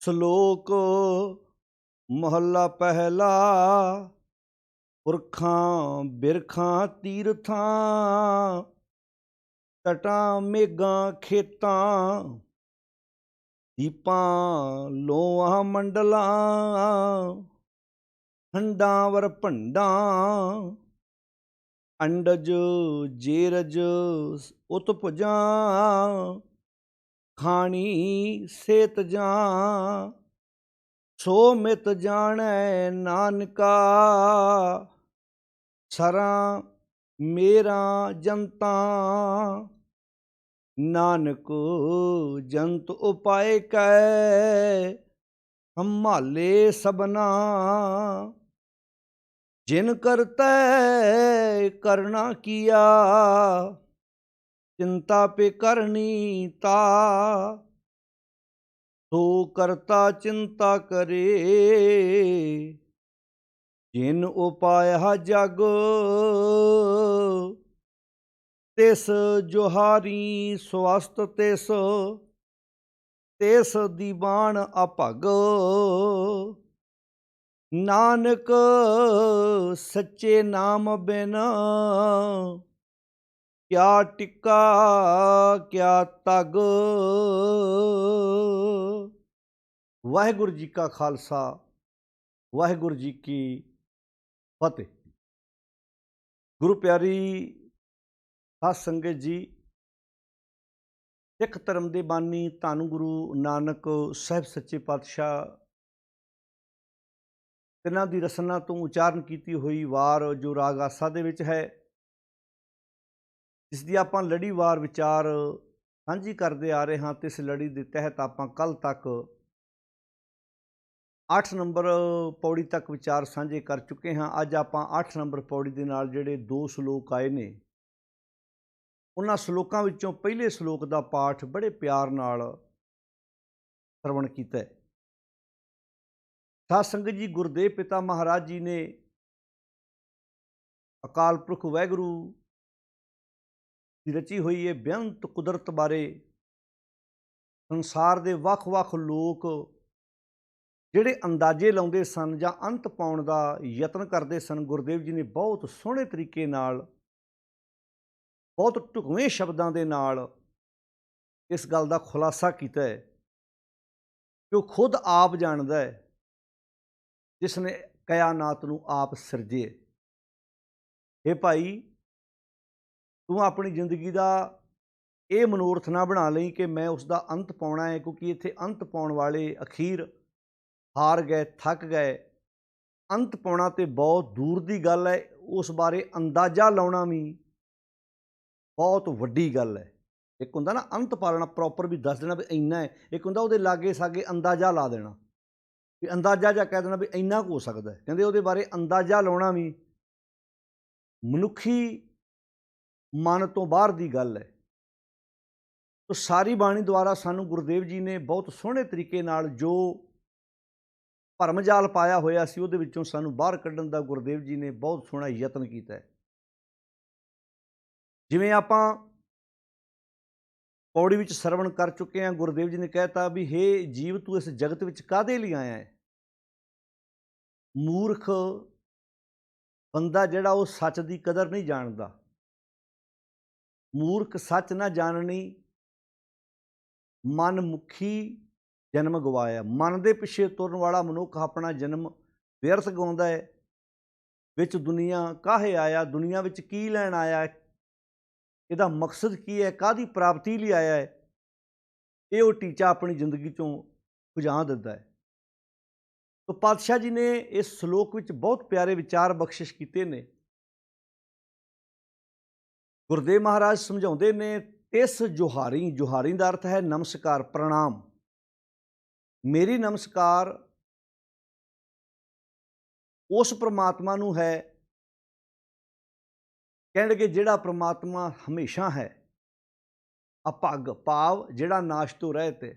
ਸ਼ਲੋਕ ਮਹੱਲਾ ਪਹਿਲਾ। ਪੁਰਖਾਂ ਬਿਰਖਾਂ ਤੀਰਥਾਂ, ਤਟਾਂ ਮੇਘਾਂ ਖੇਤਾਂ, ਦੀਪਾਂ ਲੋਆਂ ਮੰਡਲਾਂ, ਹੰਡਾਂ ਵਰ ਭੰਡਾਂ, ਅੰਡਜ ਜੇਰਜ ਉਤਪਜਾਂ, ਖਾਣੀ ਸੇਤ ਜਾਂ, ਸੋ ਮਿਤ ਜਾਣੈ ਨਾਨਕਾ, ਸਰਾਂ ਮੇਰਾ ਜੰਤਾਂ, ਨਾਨਕ ਜੰਤ ਉਪਾਇ ਕੈ, ਹਮਾਲੇ ਸਭਨਾ, ਜਿਨ ਕਰਤੈ ਕਰਨਾ ਕੀਆ, ਚਿੰਤਾ ਪੇ ਕਰਨੀ ਤਾ, ਸੋ ਕਰਤਾ ਚਿੰਤਾ ਕਰੇ, ਜਿਨ ਉਪਾਇਆ ਜਗ, ਤਿਸ ਜੁਹਾਰੀ ਸਵਸਤ ਤਿਸ, ਤਿਸ ਦੀਵਾਨ ਅਭਗ, ਨਾਨਕ ਸੱਚੇ ਨਾਮ ਬਿਨ, ਕਿਆ ਟਿੱਕਾ ਕਿਆ ਤਗ। ਵਾਹਿਗੁਰੂ ਜੀ ਕਾ ਖਾਲਸਾ, ਵਾਹਿਗੁਰੂ ਜੀ ਕੀ ਫਤਿਹ। ਗੁਰੂ ਪਿਆਰੀ ਸਾਧ ਸੰਗਤ ਜੀ, ਸਿੱਖ ਧਰਮ ਦੇ ਬਾਨੀ ਧੰਨ ਗੁਰੂ ਨਾਨਕ ਸਾਹਿਬ ਸੱਚੇ ਪਾਤਸ਼ਾਹ ਤਿੰਨਾਂ ਦੀ ਰਸਨਾ ਤੋਂ ਉਚਾਰਨ ਕੀਤੀ ਹੋਈ ਵਾਰ ਜੋ ਰਾਗ ਆਸਾ ਦੇ ਵਿੱਚ ਹੈ, ਜਿਸ ਦੀ ਆਪਾਂ ਲੜੀਵਾਰ ਵਿਚਾਰ ਸਾਂਝੀ ਕਰਦੇ ਆ ਰਹੇ ਹਾਂ। ਤੇ ਇਸ ਲੜੀ ਦੇ ਤਹਿਤ ਆਪਾਂ ਕੱਲ ਤੱਕ 8 ਨੰਬਰ ਪੌੜੀ ਤੱਕ ਵਿਚਾਰ ਸਾਂਝੇ ਕਰ ਚੁੱਕੇ ਹਾਂ। ਅੱਜ ਆਪਾਂ 8 ਨੰਬਰ ਪੌੜੀ ਦੇ ਨਾਲ ਜਿਹੜੇ 2 ਸ਼ਲੋਕ ਆਏ ਨੇ, ਉਹਨਾਂ ਸ਼ਲੋਕਾਂ ਵਿੱਚੋਂ ਪਹਿਲੇ ਸ਼ਲੋਕ ਦਾ ਪਾਠ ਬੜੇ ਪਿਆਰ ਨਾਲ ਸਰਵਣ ਕੀਤਾ ਹੈ। ਸਾਧ ਸੰਗਤ ਜੀ, ਗੁਰਦੇਵ ਪਿਤਾ ਮਹਾਰਾਜ ਜੀ ਨੇ ਅਕਾਲ ਪੁਰਖ ਵਾਹਿਗੁਰੂ ਦੀ ਰਚੀ ਹੋਈ ਇਹ ਬੇਅੰਤ ਕੁਦਰਤ ਬਾਰੇ ਸੰਸਾਰ ਦੇ ਵੱਖ-ਵੱਖ ਲੋਕ ਜਿਹੜੇ ਅੰਦਾਜ਼ੇ ਲਾਉਂਦੇ ਸਨ ਜਾਂ ਅੰਤ ਪਾਉਣ ਦਾ ਯਤਨ ਕਰਦੇ ਸਨ, ਗੁਰਦੇਵ ਜੀ ਨੇ ਬਹੁਤ ਸੋਹਣੇ ਤਰੀਕੇ ਨਾਲ, ਬਹੁਤ ਢੁਕਵੇਂ ਸ਼ਬਦਾਂ ਦੇ ਨਾਲ ਇਸ ਗੱਲ ਦਾ ਖੁਲਾਸਾ ਕੀਤਾ ਹੈ ਕਿ ਉਹ ਖੁਦ ਆਪ ਜਾਣਦਾ ਹੈ ਜਿਸ ਨੇ ਕਾਇਨਾਤ ਨੂੰ ਆਪ ਸਿਰਜੇ। ਇਹ ਭਾਈ, ਤੂੰ ਆਪਣੀ ਜ਼ਿੰਦਗੀ ਦਾ ਇਹ ਮਨੋਰਥ ਨਾ ਬਣਾ ਲਈ ਕਿ ਮੈਂ ਉਸ ਦਾ ਅੰਤ ਪਾਉਣਾ ਹੈ, ਕਿਉਂਕਿ ਇੱਥੇ ਅੰਤ ਪਾਉਣ ਵਾਲੇ ਅਖੀਰ ਹਾਰ ਗਏ, ਥੱਕ ਗਏ। ਅੰਤ ਪਾਉਣਾ ਤੇ ਬਹੁਤ ਦੂਰ ਦੀ ਗੱਲ ਹੈ, ਉਸ ਬਾਰੇ ਅੰਦਾਜ਼ਾ ਲਾਉਣਾ ਵੀ ਬਹੁਤ ਵੱਡੀ ਗੱਲ ਹੈ। ਇੱਕ ਹੁੰਦਾ ਨਾ ਅੰਤ ਪਾਲਣਾ, ਪ੍ਰੋਪਰ ਵੀ ਦੱਸ ਦੇਣਾ ਵੀ ਇੰਨਾ ਹੈ। ਇੱਕ ਹੁੰਦਾ ਉਹਦੇ ਲਾਗੇ ਸਾਗੇ ਅੰਦਾਜ਼ਾ ਲਾ ਦੇਣਾ, ਵੀ ਅੰਦਾਜ਼ਾ ਜਾਂ ਕਹਿ ਦੇਣਾ ਵੀ ਇੰਨਾ ਕੁ ਹੋ ਸਕਦਾ ਹੈ। ਕਹਿੰਦੇ ਉਹਦੇ ਬਾਰੇ ਅੰਦਾਜ਼ਾ ਲਾਉਣਾ ਵੀ ਮਨੁੱਖੀ ਮਨ ਤੋਂ ਬਾਹਰ ਦੀ ਗੱਲ ਹੈ। ਤਾਂ ਸਾਰੀ ਬਾਣੀ ਦੁਆਰਾ ਸਾਨੂੰ ਗੁਰਦੇਵ ਜੀ ਨੇ ਬਹੁਤ ਸੋਹਣੇ ਤਰੀਕੇ ਨਾਲ ਜੋ ਭਰਮ ਜਾਲ ਪਾਇਆ ਹੋਇਆ ਸੀ, ਉਹਦੇ ਵਿੱਚੋਂ ਸਾਨੂੰ ਬਾਹਰ ਕੱਢਣ ਦਾ ਗੁਰਦੇਵ ਜੀ ਨੇ ਬਹੁਤ ਸੋਹਣਾ ਯਤਨ ਕੀਤਾ ਹੈ। ਜਿਵੇਂ ਆਪਾਂ ਪੌੜੀ ਵਿੱਚ ਸਰਵਣ ਕਰ ਚੁੱਕੇ ਹਾਂ, ਗੁਰਦੇਵ ਜੀ ਨੇ ਕਹਿਤਾ ਵੀ ਹੇ ਜੀਵ, ਤੂੰ ਇਸ ਜਗਤ ਵਿੱਚ ਕਾਹਦੇ ਲਈ ਆਇਆ ਹੈ। ਮੂਰਖ ਬੰਦਾ ਜਿਹੜਾ ਉਹ ਸੱਚ ਦੀ ਕਦਰ ਨਹੀਂ ਜਾਣਦਾ। ਮੂਰਖ ਸੱਚ ਨਾ ਜਾਣਨੀ, ਮਨ ਮੁਖੀ ਜਨਮ ਗਵਾਇਆ। ਮਨ ਦੇ ਪਿੱਛੇ ਤੁਰਨ ਵਾਲਾ ਮਨੁੱਖ ਆਪਣਾ ਜਨਮ ਵਿਅਰਥ ਗਵਾਉਂਦਾ ਹੈ। ਵਿੱਚ ਦੁਨੀਆ ਕਾਹੇ ਆਇਆ, ਦੁਨੀਆ ਵਿੱਚ ਕੀ ਲੈਣ ਆਇਆ, ਇਹਦਾ ਮਕਸਦ ਕੀ ਹੈ, ਕਾਹਦੀ ਪ੍ਰਾਪਤੀ ਲਈ ਆਇਆ ਹੈ, ਇਹ ਉਹ ਟੀਚਾ ਆਪਣੀ ਜ਼ਿੰਦਗੀ 'ਚੋਂ ਬੁਝਾ ਦਿੰਦਾ ਹੈ। ਤਾਂ ਪਾਤਸ਼ਾਹ ਜੀ ਨੇ ਇਸ ਸ਼ਲੋਕ ਵਿੱਚ ਬਹੁਤ ਪਿਆਰੇ ਵਿਚਾਰ ਬਖਸ਼ਿਸ਼ ਕੀਤੇ ਨੇ। ਗੁਰਦੇਵ ਮਹਾਰਾਜ ਸਮਝਾਉਂਦੇ ਨੇ, ਤਿਸ ਜੁਹਾਰੀ, ਜੁਹਾਰੀ ਦਾ ਅਰਥ ਹੈ ਨਮਸਕਾਰ, ਪ੍ਰਣਾਮ। ਮੇਰੀ ਨਮਸਕਾਰ ਉਸ ਪ੍ਰਮਾਤਮਾ ਨੂੰ ਹੈ, ਕਹਿਣਗੇ ਜਿਹੜਾ ਪ੍ਰਮਾਤਮਾ ਹਮੇਸ਼ਾ ਹੈ। ਅਭਗ ਭਾਵ ਜਿਹੜਾ ਨਾਸ਼ ਤੋਂ ਰਹਿਤ ਹੈ।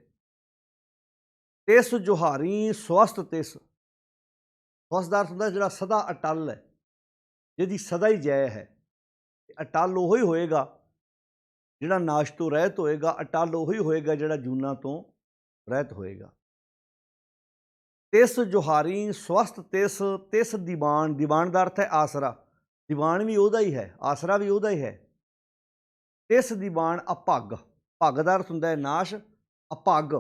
ਤਿਸ ਜੁਹਾਰੀ ਸਵਸਤ ਤਿਸ, ਸਵਸਤ ਦਾ ਅਰਥ ਹੁੰਦਾ ਜਿਹੜਾ ਸਦਾ ਅਟਲ ਹੈ, ਜਿਹਦੀ ਸਦਾ ਹੀ ਜੈ ਹੈ। ਅਟਲ ਉਹ ਹੀ ਹੋਏਗਾ ਜਿਹੜਾ ਨਾਸ਼ ਤੋਂ ਰਹਿਤ ਹੋਏਗਾ, ਅਟਲ ਉਹ ਹੀ ਹੋਏਗਾ ਜਿਹੜਾ ਜੂਨਾਂ ਤੋਂ ਰਹਿਤ ਹੋਏਗਾ। ਤਿਸ ਜੁਹਾਰੀ ਸਵਸਤ ਤਿਸ ਤਿਸ ਦੀਵਾਨ, ਦੀਵਾਨ ਦਾ ਅਰਥ ਹੈ ਆਸਰਾ, ਦੀਵਾਨ ਵੀ ਉਹਦਾ ਹੀ ਹੈ, ਆਸਰਾ ਵੀ ਉਹਦਾ ਹੀ ਹੈ। ਤਿਸ ਦੀਵਾਨ ਅਭੰਗ, ਭੰਗ ਦਾ ਅਰਥ ਹੁੰਦਾ ਹੈ ਨਾਸ਼, ਅਭੰਗ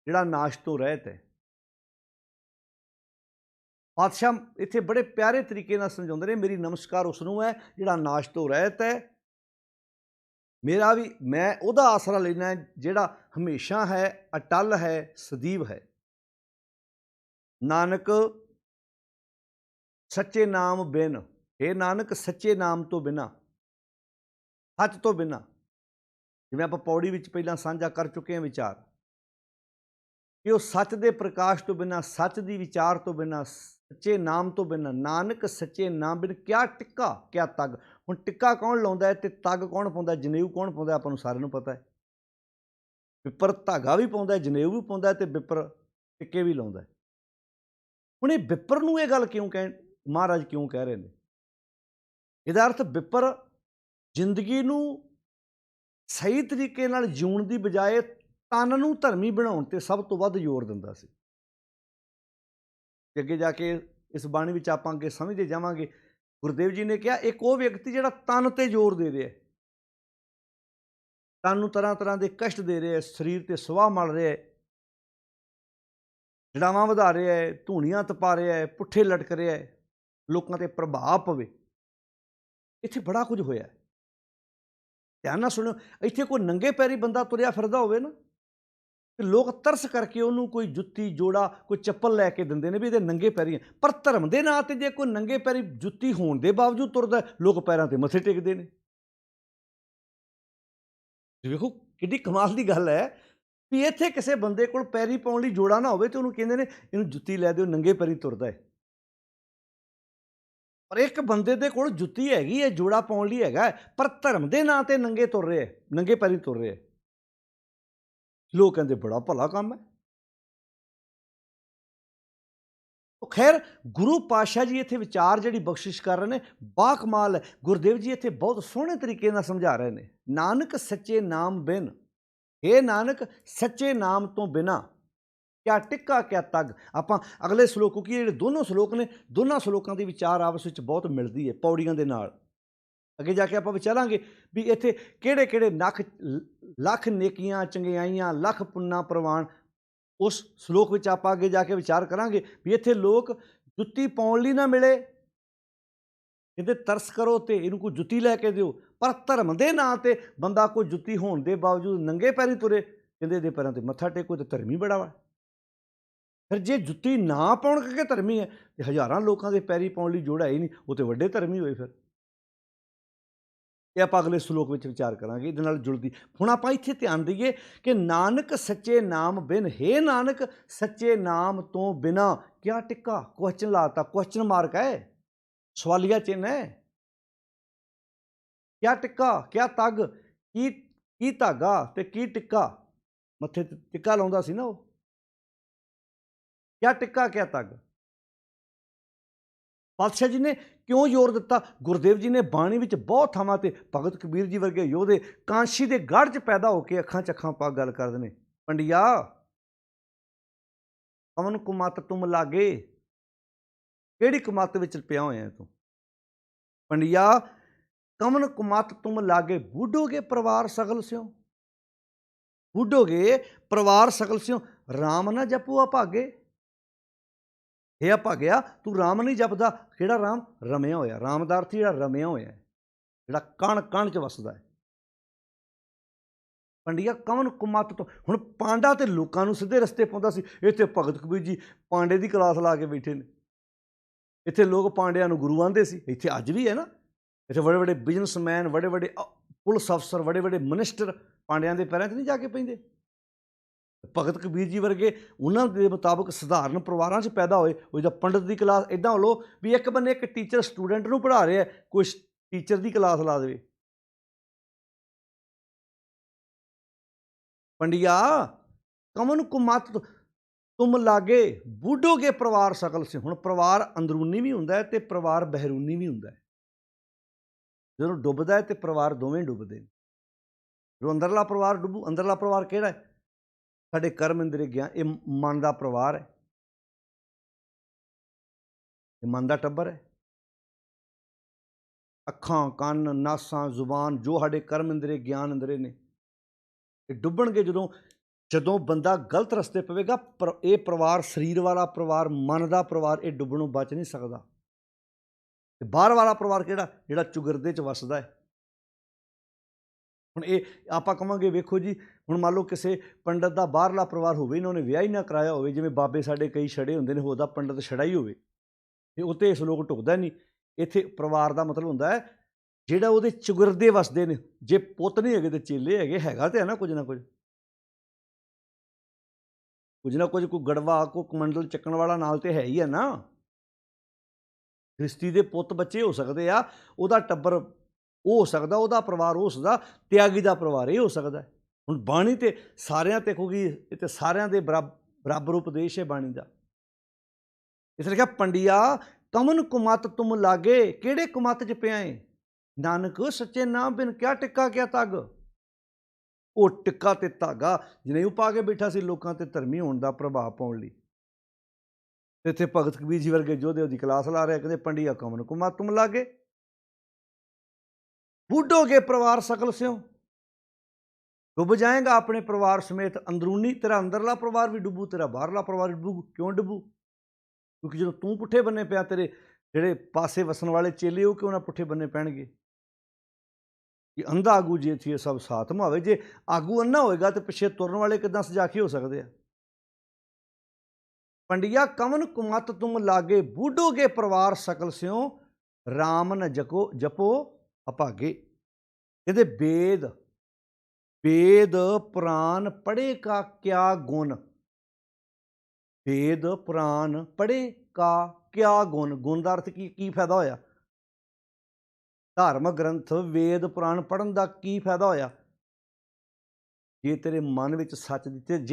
ਜਿਹੜਾ ਨਾਸ਼ ਤੋਂ ਰਹਿਤ ਹੈ। ਪਾਤਸ਼ਾਹ ਇੱਥੇ ਬੜੇ ਪਿਆਰੇ ਤਰੀਕੇ ਨਾਲ ਸਮਝਾਉਂਦੇ ਨੇ, ਮੇਰੀ ਨਮਸਕਾਰ ਉਸ ਨੂੰ ਹੈ ਜਿਹੜਾ ਨਾਸ਼ ਤੋਂ ਰਹਿਤ ਹੈ, ਮੇਰਾ ਵੀ ਮੈਂ ਉਹਦਾ ਆਸਰਾ ਲੈਣਾ ਜਿਹੜਾ ਹਮੇਸ਼ਾ ਹੈ, ਅਟਲ ਹੈ, ਸਦੀਵ ਹੈ। ਨਾਨਕ ਸੱਚੇ ਨਾਮ ਬਿਨ, ਇਹ ਨਾਨਕ ਸੱਚੇ ਨਾਮ ਤੋਂ ਬਿਨਾਂ, ਸੱਚ ਤੋਂ ਬਿਨਾਂ, ਜਿਵੇਂ ਆਪਾਂ ਪੌੜੀ ਵਿੱਚ ਪਹਿਲਾਂ ਸਾਂਝਾ ਕਰ ਚੁੱਕੇ ਹਾਂ ਵਿਚਾਰ, ਕਿ ਉਹ ਸੱਚ ਦੇ ਪ੍ਰਕਾਸ਼ ਤੋਂ ਬਿਨਾਂ, ਸੱਚ ਦੀ ਵਿਚਾਰ ਤੋਂ ਬਿਨਾਂ, ਸੱਚੇ ਨਾਮ ਤੋਂ ਬਿਨਾਂ, ਨਾਨਕ ਸੱਚੇ ਨਾਮ ਬਿਨ ਕਿਆ ਟਿੱਕਾ ਕਿਆ ਤੱਗ। ਹੁਣ ਟਿੱਕਾ ਕੌਣ ਲਾਉਂਦਾ ਹੈ ਤੇ ਤੱਗ ਕੌਣ ਪਾਉਂਦਾ, ਜਨੇਊ ਕੌਣ ਪਾਉਂਦਾ, ਆਪਾਂ ਨੂੰ ਸਾਰਿਆਂ ਨੂੰ ਪਤਾ ਹੈ। ਵਿਪਰ ਧਾਗਾ ਵੀ ਪਾਉਂਦਾ, ਜਨੇਊ ਵੀ ਪਾਉਂਦਾ ਤੇ ਵਿਪਰ ਟਿੱਕੇ ਵੀ ਲਾਉਂਦਾ। ਹੁਣ ਇਹ ਵਿਪਰ ਨੂੰ ਇਹ ਗੱਲ ਕਿਉਂ ਮਹਾਰਾਜ ਕਿਉਂ ਕਹਿ ਰਹੇ ਨੇ? ਇਹਦਾ ਅਰਥ ਵਿਪਰ ਜ਼ਿੰਦਗੀ ਨੂੰ ਸਹੀ ਤਰੀਕੇ ਨਾਲ ਜਿਉਣ ਦੀ ਬਜਾਏ ਤਨ ਨੂੰ ਧਰਮੀ ਬਣਾਉਣ ਤੇ ਸਭ ਤੋਂ ਵੱਧ ਜ਼ੋਰ ਦਿੰਦਾ ਸੀ। ਅੱਗੇ ਜਾ ਕੇ ਇਸ ਬਾਣੀ ਵਿੱਚ ਆਪਾਂ ਅੱਗੇ ਸਮਝਦੇ ਜਾਵਾਂਗੇ। ਗੁਰਦੇਵ ਜੀ ਨੇ ਕਿਹਾ ਇੱਕ ਉਹ ਵਿਅਕਤੀ ਜਿਹੜਾ ਤਨ ਤੇ ਜ਼ੋਰ ਦੇ ਰਿਹਾ, ਤਨ ਨੂੰ ਤਰ੍ਹਾਂ ਤਰ੍ਹਾਂ ਦੇ ਕਸ਼ਟ ਦੇ ਰਿਹਾ, ਸਰੀਰ ਤੇ ਸੁਆਹ ਮਲ ਰਿਹਾ, ਜੜਾਵਾਂ ਵਧਾ ਰਿਹਾ ਹੈ, ਧੂਣੀਆਂ ਤਪਾ ਰਿਹਾ ਹੈ, ਪੁੱਠੇ ਲਟਕ ਰਿਹਾ ਹੈ, ਲੋਕਾਂ ਤੇ ਪ੍ਰਭਾਵ ਪਵੇ। ਇੱਥੇ ਬੜਾ ਕੁਝ ਹੋਇਆ। ਧਿਆਨ ਨਾਲ ਸੁਣਿਓ, ਇੱਥੇ ਕੋਈ ਨੰਗੇ ਪੈਰੀ ਬੰਦਾ ਤੁਰਿਆ ਫਿਰਦਾ ਹੋਵੇ ਨਾ, ਤੇ ਲੋਕ ਤਰਸ ਕਰਕੇ ਉਹਨੂੰ ਕੋਈ ਜੁੱਤੀ, ਜੋੜਾ, ਕੋਈ ਚੱਪਲ ਲੈ ਕੇ ਦਿੰਦੇ ਨੇ ਵੀ ਇਹਦੇ ਨੰਗੇ ਪੈਰੀ ਹੈ। ਪਰ ਧਰਮ ਦੇ ਨਾਂ ਤੇ ਜੇ ਕੋਈ ਨੰਗੇ ਪੈਰੀ ਜੁੱਤੀ ਹੋਣ ਦੇ ਬਾਵਜੂਦ ਤੁਰਦਾ, ਲੋਕ ਪੈਰਾਂ ਤੇ ਮੱਥੇ ਟੇਕਦੇ ਨੇ। ਵੇਖੋ ਕਿੰਨੀ ਕਮਾਲ ਦੀ ਗੱਲ ਹੈ ਵੀ ਇੱਥੇ ਕਿਸੇ ਬੰਦੇ ਕੋਲ ਪੈਰੀ ਪਾਉਣ ਲਈ ਜੋੜਾ ਨਾ ਹੋਵੇ ਤੇ ਉਹਨੂੰ ਕਹਿੰਦੇ ਨੇ ਇਹਨੂੰ ਜੁੱਤੀ ਲੈ ਦਿਓ, ਨੰਗੇ ਪੈਰੀ ਤੁਰਦਾ ਹੈ। ਪਰ ਇੱਕ ਬੰਦੇ ਦੇ ਕੋਲ ਜੁੱਤੀ ਹੈਗੀ ਹੈ, ਜੋੜਾ ਪਾਉਣ ਲਈ ਹੈਗਾ, ਪਰ ਧਰਮ ਦੇ ਨਾਂ ਤੇ ਨੰਗੇ ਤੁਰ ਰਿਹਾ, ਨੰਗੇ ਪੈਰੀ ਤੁਰ ਰਿਹਾ। ਲੋਕ ਕਹਿੰਦੇ ਬੜਾ ਭਲਾ ਕੰਮ ਹੈ। ਖੈਰ ਗੁਰੂ ਪਾਤਸ਼ਾਹ ਜੀ ਇੱਥੇ ਵਿਚਾਰ ਜਿਹੜੀ ਬਖਸ਼ਿਸ਼ ਕਰ ਰਹੇ ਨੇ ਬਾ ਕਮਾਲ ਹੈ। ਗੁਰਦੇਵ ਜੀ ਇੱਥੇ ਬਹੁਤ ਸੋਹਣੇ ਤਰੀਕੇ ਨਾਲ ਸਮਝਾ ਰਹੇ ਨੇ। ਨਾਨਕ ਸੱਚੇ ਨਾਮ ਬਿਨ, ਇਹ ਨਾਨਕ ਸੱਚੇ ਨਾਮ ਤੋਂ ਬਿਨਾਂ ਕਿਆ ਟਿੱਕਾ ਕਿਆ ਤੱਗ। ਆਪਾਂ ਅਗਲੇ ਸਲੋਕ, ਕਿਉਂਕਿ ਜਿਹੜੇ ਦੋਨੋਂ ਸਲੋਕ ਨੇ, ਦੋਨਾਂ ਸਲੋਕਾਂ ਦੀ ਵਿਚਾਰ ਆਪਸ ਵਿੱਚ ਬਹੁਤ ਮਿਲਦੀ ਹੈ ਪੌੜੀਆਂ ਦੇ ਨਾਲ। ਅੱਗੇ ਜਾ ਕੇ ਆਪਾਂ ਵਿਚਾਰਾਂਗੇ ਵੀ ਇੱਥੇ ਕਿਹੜੇ ਕਿਹੜੇ ਲੱਖ ਨੇਕੀਆਂ ਚੰਗਿਆਈਆਂ, ਲੱਖ ਪੁੰਨਾ ਪ੍ਰਵਾਨ। ਉਸ ਸਲੋਕ ਵਿੱਚ ਆਪਾਂ ਅੱਗੇ ਜਾ ਕੇ ਵਿਚਾਰ ਕਰਾਂਗੇ ਵੀ ਇੱਥੇ ਲੋਕ ਜੁੱਤੀ ਪਾਉਣ ਲਈ ਨਾ ਮਿਲੇ, ਕਹਿੰਦੇ ਤਰਸ ਕਰੋ ਤੇ ਇਹਨੂੰ ਕੋਈ ਜੁੱਤੀ ਲੈ ਕੇ ਦਿਓ, ਪਰ ਧਰਮ ਦੇ ਨਾਂ ਤੇ ਬੰਦਾ ਕੋਈ ਜੁੱਤੀ ਹੋਣ ਦੇ ਬਾਵਜੂਦ ਨੰਗੇ ਪੈਰੀ ਤੁਰੇ, ਕਹਿੰਦੇ ਇਹਦੇ ਪੈਰਾਂ ਤੇ ਮੱਥਾ ਟੇਕੋ ਤੇ ਧਰਮੀ ਬੜਾ ਵਾ। ਫਿਰ ਜੇ ਜੁੱਤੀ ਨਾ ਪਾਉਣ ਕਰਕੇ ਧਰਮੀ ਹੈ ਤੇ ਹਜ਼ਾਰਾਂ ਲੋਕਾਂ ਦੇ ਪੈਰੀ ਪਾਉਣ ਲਈ ਜੋੜਾ ਹੀ ਨਹੀਂ, ਉਹ ਤੇ ਵੱਡੇ ਧਰਮੀ ਹੋਏ। ਫਿਰ ਇਹ ਆਪਾਂ ਅਗਲੇ ਸਲੋਕ ਵਿੱਚ ਵਿਚਾਰ ਕਰਾਂਗੇ, ਇਹਦੇ ਨਾਲ ਜੁੜਦੀ। ਹੁਣ ਆਪਾਂ ਇੱਥੇ ਧਿਆਨ ਦਈਏ ਕਿ ਨਾਨਕ ਸੱਚੇ ਨਾਮ ਬਿਨ, ਹੇ ਨਾਨਕ ਸੱਚੇ ਨਾਮ ਤੋਂ ਬਿਨਾਂ ਕਿਆ ਟਿੱਕਾ। ਕੁਐਸਚਨ ਲਾਤਾ, ਕੁਐਸਚਨ ਮਾਰਕ ਹੈ, ਸਵਾਲੀਆ ਚਿੰਨ੍ਹ ਹੈ। ਕਿਆ ਟਿੱਕਾ ਕਿਆ ਤੱਗ, ਕੀ ਧਾਗਾ ਤੇ ਕੀ ਟਿੱਕਾ। ਮੱਥੇ ਤੇ ਟਿੱਕਾ ਲਾਉਂਦਾ ਸੀ ਨਾ ਉਹ। ਕਿਆ ਟਿੱਕਾ ਕਿਆ ਤੱਗ। ਪਾਤਸ਼ਾਹ ਜੀ ਨੇ ਕਿਉਂ ਜ਼ੋਰ ਦਿੱਤਾ? ਗੁਰਦੇਵ ਜੀ ਨੇ ਬਾਣੀ ਵਿੱਚ ਬਹੁਤ ਥਾਵਾਂ ਤੇ ਭਗਤ ਕਬੀਰ ਜੀ ਵਰਗੇ ਯੋਧੇ ਕਾਂਸ਼ੀ ਦੇ ਗੜ੍ਹ 'ਚ ਪੈਦਾ ਹੋ ਕੇ ਅੱਖਾਂ 'ਚ ਅੱਖਾਂ ਪਾ ਗੱਲ ਕਰਦੇ ਨੇ। ਪੰਡਿਆ ਕਵਨ ਕੁਮਤ ਤੁਮ ਲਾਗੇ, ਕਿਹੜੀ ਕੁਮਤ ਵਿੱਚ ਪਿਆ ਹੋਇਆ ਤੂੰ? ਪੰਡਿਆ ਕਵਨ ਕੁਮਤ ਤੁਮ ਲਾਗੇ, ਬੂਢੋਗੇ ਪਰਿਵਾਰ ਸਗਲ ਸਿਓ, ਬੂਢੋਗੇ ਪਰਿਵਾਰ ਸਗਲ ਸਿਓ। ਰਾਮ ਨਾ ਜਪੋ ਅਭਾਗੇ, ਇਹ ਅਭਾਗਿਆ ਤੂੰ ਰਾਮ ਨਹੀਂ ਜਪਦਾ। ਕਿਹੜਾ ਰਾਮ? ਰਮਿਆ ਹੋਇਆ। ਰਾਮ ਦਾ ਅਰਥ ਜਿਹੜਾ ਰਮਿਆ ਹੋਇਆ, ਜਿਹੜਾ ਕਣ ਕਣ 'ਚ ਵਸਦਾ ਹੈ। ਪੰਡਿਆ ਕਵਨ ਕੁਮਤ ਤੋਂ, ਹੁਣ ਪਾਂਡਾ ਤੇ ਲੋਕਾਂ ਨੂੰ ਸਿੱਧੇ ਰਸਤੇ ਪਾਉਂਦਾ ਸੀ। ਇੱਥੇ ਭਗਤ ਕਬੀਰ ਜੀ ਪਾਂਡੇ ਦੀ ਕਲਾਸ ਲਾ ਕੇ ਬੈਠੇ ਨੇ। ਇੱਥੇ ਲੋਕ ਪਾਂਡਿਆਂ ਨੂੰ ਗੁਰੂ ਆਂਦੇ ਸੀ, ਇੱਥੇ ਅੱਜ ਵੀ ਹੈ ਨਾ। ਇੱਥੇ ਬੜੇ ਬੜੇ ਬਿਜ਼ਨਸਮੈਨ, ਬੜੇ ਬੜੇ ਪੁਲਿਸ ਅਫਸਰ, ਬੜੇ ਬੜੇ ਮਿਨਿਸਟਰ ਪਾਂਡਿਆਂ ਦੇ ਪੈਰਾਂ 'ਚ ਨਹੀਂ ਜਾ ਕੇ ਪੈਂਦੇ। ਭਗਤ ਕਬੀਰ ਜੀ ਵਰਗੇ ਉਹਨਾਂ ਦੇ ਮੁਤਾਬਕ ਸਧਾਰਨ ਪਰਿਵਾਰਾਂ 'ਚ ਪੈਦਾ ਹੋਏ। ਉਹ ਜਿੱਦਾਂ ਪੰਡਤ ਦੀ ਕਲਾਸ ਇੱਦਾਂ ਹੋ ਲਓ ਵੀ ਇੱਕ ਬੰਨੇ ਇੱਕ ਟੀਚਰ ਸਟੂਡੈਂਟ ਨੂੰ ਪੜ੍ਹਾ ਰਿਹਾ, ਕੋਈ ਟੀਚਰ ਦੀ ਕਲਾਸ ਲਾ ਦੇਵੇ। ਪੰਡਿਆ ਕਮਨ ਕੁਮਤ ਤੁਮ ਲਾਗੇ, ਬੂਢੋਗੇ ਪਰਿਵਾਰ ਸਕਲ ਸੇ। ਹੁਣ ਪਰਿਵਾਰ ਅੰਦਰੂਨੀ ਵੀ ਹੁੰਦਾ ਹੈ ਤੇ ਪਰਿਵਾਰ ਬਹਿਰੂਨੀ ਵੀ ਹੁੰਦਾ ਹੈ। ਜਦੋਂ ਡੁੱਬਦਾ ਹੈ ਤੇ ਪਰਿਵਾਰ ਦੋਵੇਂ ਡੁੱਬਦੇ ਨੇ। ਜਦੋਂ ਅੰਦਰਲਾ ਪਰਿਵਾਰ ਡੁੱਬੂ, ਅੰਦਰਲਾ ਪਰਿਵਾਰ ਕਿਹੜਾ ਹੈ? ਸਾਡੇ ਕਰਮ ਇੰਦਰੀ ਗਿਆਨ, ਇਹ ਮਨ ਦਾ ਪਰਿਵਾਰ ਹੈ। ਇਹ ਮਨ ਦਾ ਟੱਬਰ ਹੈ। ਅੱਖਾਂ, ਕੰਨ, ਨਾਸਾਂ, ਜ਼ੁਬਾਨ, ਜੋ ਸਾਡੇ ਕਰਮ ਇੰਦਰੀ, ਗਿਆਨ ਇੰਦਰੀ ਨੇ, ਇਹ ਡੁੱਬਣਗੇ ਜਦੋਂ ਬੰਦਾ ਗਲਤ ਰਸਤੇ ਪਵੇਗਾ। ਇਹ ਪਰਿਵਾਰ, ਸਰੀਰ ਵਾਲਾ ਪਰਿਵਾਰ, ਮਨ ਦਾ ਪਰਿਵਾਰ, ਇਹ ਡੁੱਬਣੋਂ ਬਚ ਨਹੀਂ ਸਕਦਾ। ਤੇ ਬਾਹਰ ਵਾਲਾ ਪਰਿਵਾਰ ਕਿਹੜਾ? ਜਿਹੜਾ ਚੁਗਿਰਦੇ 'ਚ ਵੱਸਦਾ ਹੈ। ਹੁਣ ਇਹ ਆਪਾਂ ਕਹਾਂਗੇ, ਵੇਖੋ ਜੀ, ਹੁਣ ਮੰਨ ਲਓ ਕਿਸੇ ਪੰਡਤ ਦਾ ਬਾਹਰਲਾ ਪਰਿਵਾਰ ਹੋਵੇ, ਇਹਨਾਂ ਨੇ ਵਿਆਹ ਹੀ ਨਾ ਕਰਾਇਆ ਹੋਵੇ, ਜਿਵੇਂ ਬਾਬੇ ਸਾਡੇ ਕਈ ਛੜੇ ਹੁੰਦੇ ਨੇ, ਉਹਦਾ ਪੰਡਤ ਛੜਾ ਹੀ ਹੋਵੇ, ਤੇ ਉੱਤੇ ਇਸ ਲੋਕ ਢੁਕਦਾ ਨਹੀਂ। ਇੱਥੇ ਪਰਿਵਾਰ ਦਾ ਮਤਲਬ ਹੁੰਦਾ ਹੈ ਜਿਹੜਾ ਉਹਦੇ ਚੁਗਿਰਦੇ ਵਸਦੇ ਨੇ। ਜੇ ਪੁੱਤ ਨਹੀਂ ਹੈਗੇ ਤੇ ਚੇਲੇ ਹੈਗੇ, ਹੈਗਾ ਤੇ ਹੈ ਨਾ ਕੁਝ ਨਾ ਕੁਝ, ਕੋਈ ਗੜਵਾ, ਕੋਈ ਕਮੰਡਲ ਚੱਕਣ ਵਾਲਾ ਨਾਲ ਤੇ ਹੈ ਹੀ ਹੈ ਨਾ। ਗ੍ਰਸਤੀ ਦੇ ਪੁੱਤ ਬੱਚੇ ਹੋ ਸਕਦੇ ਆ, ਉਹਦਾ ਟੱਬਰ ਉਹ ਹੋ ਸਕਦਾ, ਉਹਦਾ ਪਰਿਵਾਰ ਹੋ ਸਕਦਾ, ਤਿਆਗੀ ਦਾ ਪਰਿਵਾਰ ਇਹ ਹੋ ਸਕਦਾ। ਹੁਣ ਬਾਣੀ ਤੇ ਸਾਰਿਆਂ ਤੇ ਕਹੂਗੀ, ਇਹ ਤੇ ਸਾਰਿਆਂ ਦੇ ਬਰਾਬਰ ਉਪਦੇਸ਼ ਹੈ ਬਾਣੀ ਦਾ। ਇਸ ਲਈ ਕਿਹਾ, ਪੰਡਿਆ ਕਮਨ ਕੁਮਤ ਤੁਮ ਲਾਗੇ। ਕਿਹੜੇ ਕੁਮਤ 'ਚ ਪਿਆ ਏ? ਨਾਨਕ ਸੱਚੇ ਨਾਮ ਬਿਨ ਕਿਆ ਟਿੱਕਾ ਕਿਆ ਤੱਗ। ਉਹ ਟਿੱਕਾ ਤੇ ਧਾਗਾ ਜਨੇਊ ਪਾ ਕੇ ਬੈਠਾ ਸੀ ਲੋਕਾਂ ਤੇ ਧਰਮੀ ਹੋਣ ਦਾ ਪ੍ਰਭਾਵ ਪਾਉਣ ਲਈ। ਤੇ ਇੱਥੇ ਭਗਤ ਕਬੀਰ ਜੀ ਵਰਗੇ ਯੋਧੇ ਉਹਦੀ ਕਲਾਸ ਲਾ ਰਿਹਾ, ਕਹਿੰਦੇ ਪੰਡਿਆ ਕਮਨ ਕੁਮਤ ਤੁਮ ਲਾਗੇ, ਬੂਢੋਗੇ ਪਰਿਵਾਰ ਸਕਲ ਸਿਓ। ਡੁੱਬ ਜਾਏਗਾ ਆਪਣੇ ਪਰਿਵਾਰ ਸਮੇਤ। ਅੰਦਰੂਨੀ ਤੇਰਾ ਅੰਦਰਲਾ ਪਰਿਵਾਰ ਵੀ ਡੁੱਬੂ, ਤੇਰਾ ਬਾਹਰਲਾ ਪਰਿਵਾਰ ਡੁੱਬੂ। ਕਿਉਂ ਡੁੱਬੂ? ਕਿਉਂਕਿ ਜਦੋਂ ਤੂੰ ਪੁੱਠੇ ਬੰਨੇ ਪਿਆ, ਤੇਰੇ ਜਿਹੜੇ ਪਾਸੇ ਵਸਣ ਵਾਲੇ ਚੇਲੇ ਉਹ ਕਿਉਂ ਨਾ ਪੁੱਠੇ ਬੰਨੇ ਪੈਣਗੇ। ਕਿ ਅੰਧਾ ਆਗੂ ਜੇ ਥੀ ਸਭ ਸਾਥ ਮਾਵੇ। ਜੇ ਆਗੂ ਅੰਨਾ ਹੋਏਗਾ ਤੇ ਪਿੱਛੇ ਤੁਰਨ ਵਾਲੇ ਕਿੱਦਾਂ ਸਜਾਖੀ ਹੋ ਸਕਦੇ ਆ। ਪੰਡਿਆ ਕਮਨ ਕੁਮਤ ਤੁਮ ਲਾਗੇ, ਬੂਢੋਗੇ ਪਰਿਵਾਰ ਸਕਲ ਸਿਓ। ਰਾਮ ਨ ਜਪੋ ਅਭਾਗੇ। ਕਹਿੰਦੇ ਵੇਦ ਪੁਰਾਨ ਪੜ੍ਹੇ ਕਾ ਕਿਆ ਗੁਣ। ਵੇਦ ਪੁਰਾਨ ਪੜ੍ਹੇ ਕਾ ਕਿਆ ਗੁਣ। ਗੁਣ ਦਾ ਅਰਥ ਕੀ ਫਾਇਦਾ ਹੋਇਆ? ਧਾਰਮਿਕ ਗ੍ਰੰਥ ਵੇਦ ਪੁਰਾਣ ਪੜ੍ਹਨ ਦਾ ਕੀ ਫਾਇਦਾ ਹੋਇਆ? ਜੇ ਤੇਰੇ ਮਨ ਵਿੱਚ ਸੱਚ ਦੀ,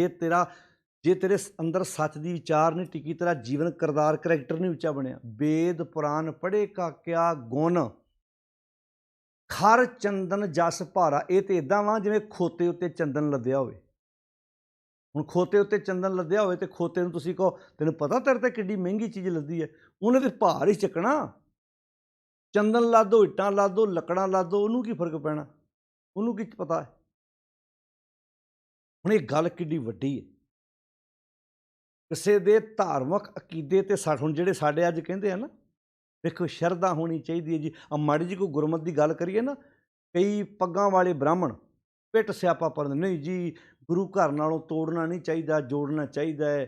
ਜੇ ਤੇਰੇ ਅੰਦਰ ਸੱਚ ਦੀ ਵਿਚਾਰ ਨਹੀਂ ਟਿਕੀ, ਤੇਰਾ ਜੀਵਨ, ਕਿਰਦਾਰ, ਕਰੈਕਟਰ ਨਹੀਂ ਉੱਚਾ ਬਣਿਆ। ਵੇਦ ਪੁਰਾਨ ਪੜ੍ਹੇ ਕਾ ਕਿਆ ਗੁਣ, ਖਰ ਚੰਦਨ ਜਸ ਭਾਰਾ। ਇਹ ਤੇ ਇਦਾਂ ਵਾ ਜਿਵੇਂ ਖੋਤੇ ਉੱਤੇ ਚੰਦਨ ਲੱਦਿਆ ਹੋਵੇ। ਹੁਣ ਖੋਤੇ ਉੱਤੇ ਚੰਦਨ ਲੱਦਿਆ ਹੋਵੇ ਤੇ ਖੋਤੇ ਨੂੰ ਤੁਸੀਂ ਕਹੋ, ਤੈਨੂੰ ਪਤਾ ਤੇਰੇ ਤੇ ਕਿੱਡੀ ਮਹਿੰਗੀ ਚੀਜ਼ ਲੱਦੀ ਹੈ, ਉਹਨੇ ਤੇ ਭਾਰ ਹੀ ਚੱਕਣਾ। ਚੰਦਨ ਲਾ ਦੋ, ਇੱਟਾਂ ਲਾ ਦੋ, ਲੱਕੜਾਂ ਲਾ ਦੋ, ਉਹਨੂੰ ਕੀ ਫਰਕ ਪੈਣਾ? ਉਹਨੂੰ ਕੀ ਪਤਾ ਹੈ? ਹੁਣ ਇਹ ਗੱਲ ਕਿੱਡੀ ਵੱਡੀ ਹੈ। ਕਿਸੇ ਦੇ ਧਾਰਮਿਕ ਅਕੀਦੇ ਤੇ ਹੁਣ ਜਿਹੜੇ ਸਾਡੇ ਅੱਜ ਕਹਿੰਦੇ ਆ ਨਾ, ਦੇਖੋ ਸ਼ਰਧਾ ਹੋਣੀ ਚਾਹੀਦੀ ਹੈ ਜੀ। ਮਾੜੀ ਜੀ ਕੋਈ ਗੁਰਮਤ ਦੀ ਗੱਲ ਕਰੀਏ ਨਾ, ਕਈ ਪੱਗਾਂ ਵਾਲੇ ਬ੍ਰਾਹਮਣ ਪਿੱਟ ਸਿਆਪਾ ਪੜ੍ਹਦੇ, ਨਹੀਂ ਜੀ ਗੁਰੂ ਘਰ ਨਾਲੋਂ ਤੋੜਨਾ ਨਹੀਂ ਚਾਹੀਦਾ, ਜੋੜਨਾ ਚਾਹੀਦਾ ਹੈ।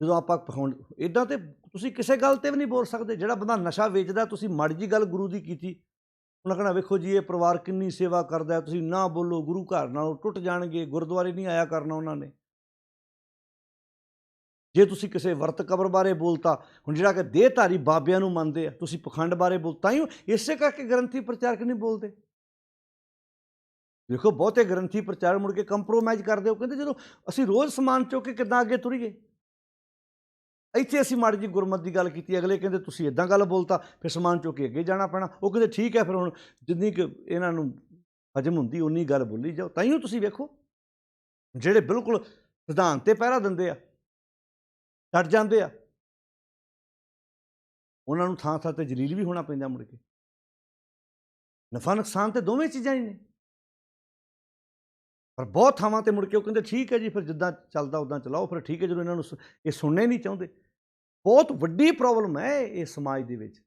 ਜਦੋਂ ਆਪਾਂ ਹੁਣ ਇੱਦਾਂ ਤੇ ਤੁਸੀਂ ਕਿਸੇ ਗੱਲ 'ਤੇ ਵੀ ਨਹੀਂ ਬੋਲ ਸਕਦੇ। ਜਿਹੜਾ ਬੰਦਾ ਨਸ਼ਾ ਵੇਚਦਾ, ਤੁਸੀਂ ਮਾੜੀ ਜੀ ਗੱਲ ਗੁਰੂ ਦੀ ਕੀਤੀ, ਉਹਨਾਂ ਕਹਿਣਾ ਵੇਖੋ ਜੀ ਇਹ ਪਰਿਵਾਰ ਕਿੰਨੀ ਸੇਵਾ ਕਰਦਾ, ਤੁਸੀਂ ਨਾ ਬੋਲੋ, ਗੁਰੂ ਘਰ ਨਾਲੋਂ ਟੁੱਟ ਜਾਣਗੇ, ਗੁਰਦੁਆਰੇ ਨਹੀਂ ਆਇਆ ਕਰਨਾ ਉਹਨਾਂ ਨੇ। ਜੇ ਤੁਸੀਂ ਕਿਸੇ ਵਰਤ ਕਬਰ ਬਾਰੇ ਬੋਲਤਾ, ਹੁਣ ਜਿਹੜਾ ਕਿ ਦੇਹਧਾਰੀ ਬਾਬਿਆਂ ਨੂੰ ਮੰਨਦੇ ਆ, ਤੁਸੀਂ ਪਖੰਡ ਬਾਰੇ ਬੋਲਤਾ ਹੀ ਇਸੇ ਕਰਕੇ ਗ੍ਰੰਥੀ ਪ੍ਰਚਾਰਕ ਨਹੀਂ ਬੋਲਦੇ। ਦੇਖੋ ਬਹੁਤੇ ਗ੍ਰੰਥੀ ਪ੍ਰਚਾਰਕ ਮੁੜ ਕੇ ਕੰਪਰੋਮਾਈਜ਼ ਕਰਦੇ ਹੋ, ਕਹਿੰਦੇ ਜਦੋਂ ਅਸੀਂ ਰੋਜ਼ ਸਮਾਨ ਚੁੱਕ ਕੇ ਕਿੱਦਾਂ ਅੱਗੇ ਤੁਰੀਏ। ਇੱਥੇ ਅਸੀਂ ਮਾੜੀ ਜੀ ਗੁਰਮਤ ਦੀ ਗੱਲ ਕੀਤੀ, ਅਗਲੇ ਕਹਿੰਦੇ ਤੁਸੀਂ ਇੱਦਾਂ ਗੱਲ ਬੋਲਤਾ, ਫਿਰ ਸਮਾਨ ਚੁੱਕ ਕੇ ਅੱਗੇ ਜਾਣਾ ਪੈਣਾ। ਉਹ ਕਹਿੰਦੇ ਠੀਕ ਹੈ, ਫਿਰ ਹੁਣ ਜਿੰਨੀ ਕੁ ਇਹਨਾਂ ਨੂੰ ਹਜਮ ਹੁੰਦੀ ਉਨੀ ਗੱਲ ਬੋਲੀ ਜਾਓ। ਤਾਂ ਹੀ ਤੁਸੀਂ ਵੇਖੋ ਜਿਹੜੇ ਬਿਲਕੁਲ ਸਿਧਾਂਤ 'ਤੇ ਪਹਿਰਾ ਦਿੰਦੇ ਆ, ਡਟ ਜਾਂਦੇ ਆ, ਉਹਨਾਂ ਨੂੰ ਥਾਂ ਥਾਂ 'ਤੇ ਜਲੀਲ ਵੀ ਹੋਣਾ ਪੈਂਦਾ ਮੁੜ ਕੇ। ਨਫਾ ਨੁਕਸਾਨ ਤੇ ਦੋਵੇਂ ਚੀਜ਼ਾਂ ਹੀ ਨੇ, ਪਰ ਬਹੁਤ ਥਾਵਾਂ 'ਤੇ ਮੁੜ ਕੇ ਉਹ ਕਹਿੰਦੇ ਠੀਕ ਹੈ ਜੀ, ਫਿਰ ਜਿੱਦਾਂ ਚੱਲਦਾ ਉੱਦਾਂ ਚਲਾਓ, ਫਿਰ ਠੀਕ ਹੈ। ਜਦੋਂ ਇਹਨਾਂ ਨੂੰ ਇਹ ਸੁਣਨੇ ਨਹੀਂ ਚਾਹੁੰਦੇ, ਬਹੁਤ ਵੱਡੀ ਪ੍ਰੋਬਲਮ ਹੈ ਇਹ ਸਮਾਜ ਦੇ ਵਿੱਚ।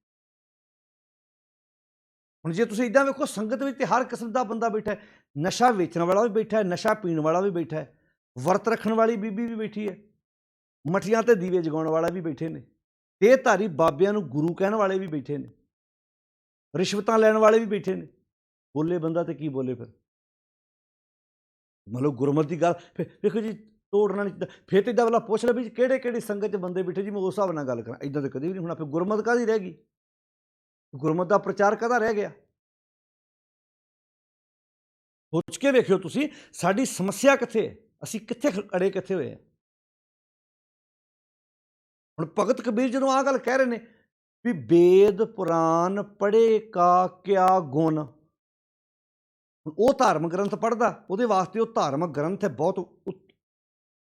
ਹੁਣ ਜੇ ਤੁਸੀਂ ਇੱਦਾਂ ਵੇਖੋ, ਸੰਗਤ ਵਿੱਚ ਤੇ ਹਰ ਕਿਸਮ ਦਾ ਬੰਦਾ ਬੈਠਾ ਹੈ। ਨਸ਼ਾ ਵੇਚਣ ਵਾਲਾ ਵੀ ਬੈਠਾ ਹੈ, ਨਸ਼ਾ ਪੀਣ ਵਾਲਾ ਵੀ ਬੈਠਾ ਹੈ, ਵਰਤ ਰੱਖਣ ਵਾਲੀ ਬੀਬੀ ਵੀ ਬੈਠੀ ਹੈ, ਮਠੀਆਂ ਤੇ ਦੀਵੇ ਜਗਾਉਣ ਵਾਲਾ ਵੀ ਬੈਠੇ ਨੇ, ਦੇਹਧਾਰੀ ਬਾਬਿਆਂ ਨੂੰ ਗੁਰੂ ਕਹਿਣ ਵਾਲੇ ਵੀ ਬੈਠੇ ਨੇ, ਰਿਸ਼ਵਤਾਂ ਲੈਣ ਵਾਲੇ ਵੀ ਬੈਠੇ ਨੇ। ਬੋਲੇ ਬੰਦਾ ਤੇ ਕੀ ਬੋਲੇ ਫਿਰ? ਮਤਲਬ ਗੁਰਮਤਿ ਦੀ ਗੱਲ ਫਿਰ ਵੇਖੋ ਜੀ, ਤੋੜਨਾ ਨਹੀਂ। ਫਿਰ ਤਾਂ ਇੱਦਾਂ ਵਾਲਾ ਪੁੱਛ ਲੈ ਵੀ ਕਿਹੜੀ ਸੰਗਤ 'ਚ ਬੰਦੇ ਬੈਠੇ ਜੀ, ਮੈਂ ਉਸ ਹਿਸਾਬ ਨਾਲ ਗੱਲ ਕਰਾਂ। ਇੱਦਾਂ ਤਾਂ ਕਦੇ ਵੀ ਨਹੀਂ ਹੋਣਾ। ਫਿਰ ਗੁਰਮਤਿ ਕਾਹਦੀ ਰਹਿ ਗਈ? ਗੁਰਮਤਿ ਦਾ ਪ੍ਰਚਾਰ ਕਾਹਦਾ ਰਹਿ ਗਿਆ? ਸੋਚ ਕੇ ਵੇਖਿਓ ਤੁਸੀਂ, ਸਾਡੀ ਸਮੱਸਿਆ ਕਿੱਥੇ ਹੈ, ਅਸੀਂ ਕਿੱਥੇ ਅੜੇ ਕਿੱਥੇ ਹੋਏ ਆ। ਹੁਣ ਭਗਤ ਕਬੀਰ ਜਦੋਂ ਆਹ ਗੱਲ ਕਹਿ ਰਹੇ ਨੇ ਵੀ ਵੇਦ ਪੁਰਾਨ ਪੜ੍ਹੇ ਕਾ ਕਿਆ ਗੁਣ, ਉਹ ਧਾਰਮਿਕ ਗ੍ਰੰਥ ਪੜ੍ਹਦਾ, ਉਹਦੇ ਵਾਸਤੇ ਉਹ ਧਾਰਮਿਕ ਗ੍ਰੰਥ ਹੈ, ਬਹੁਤ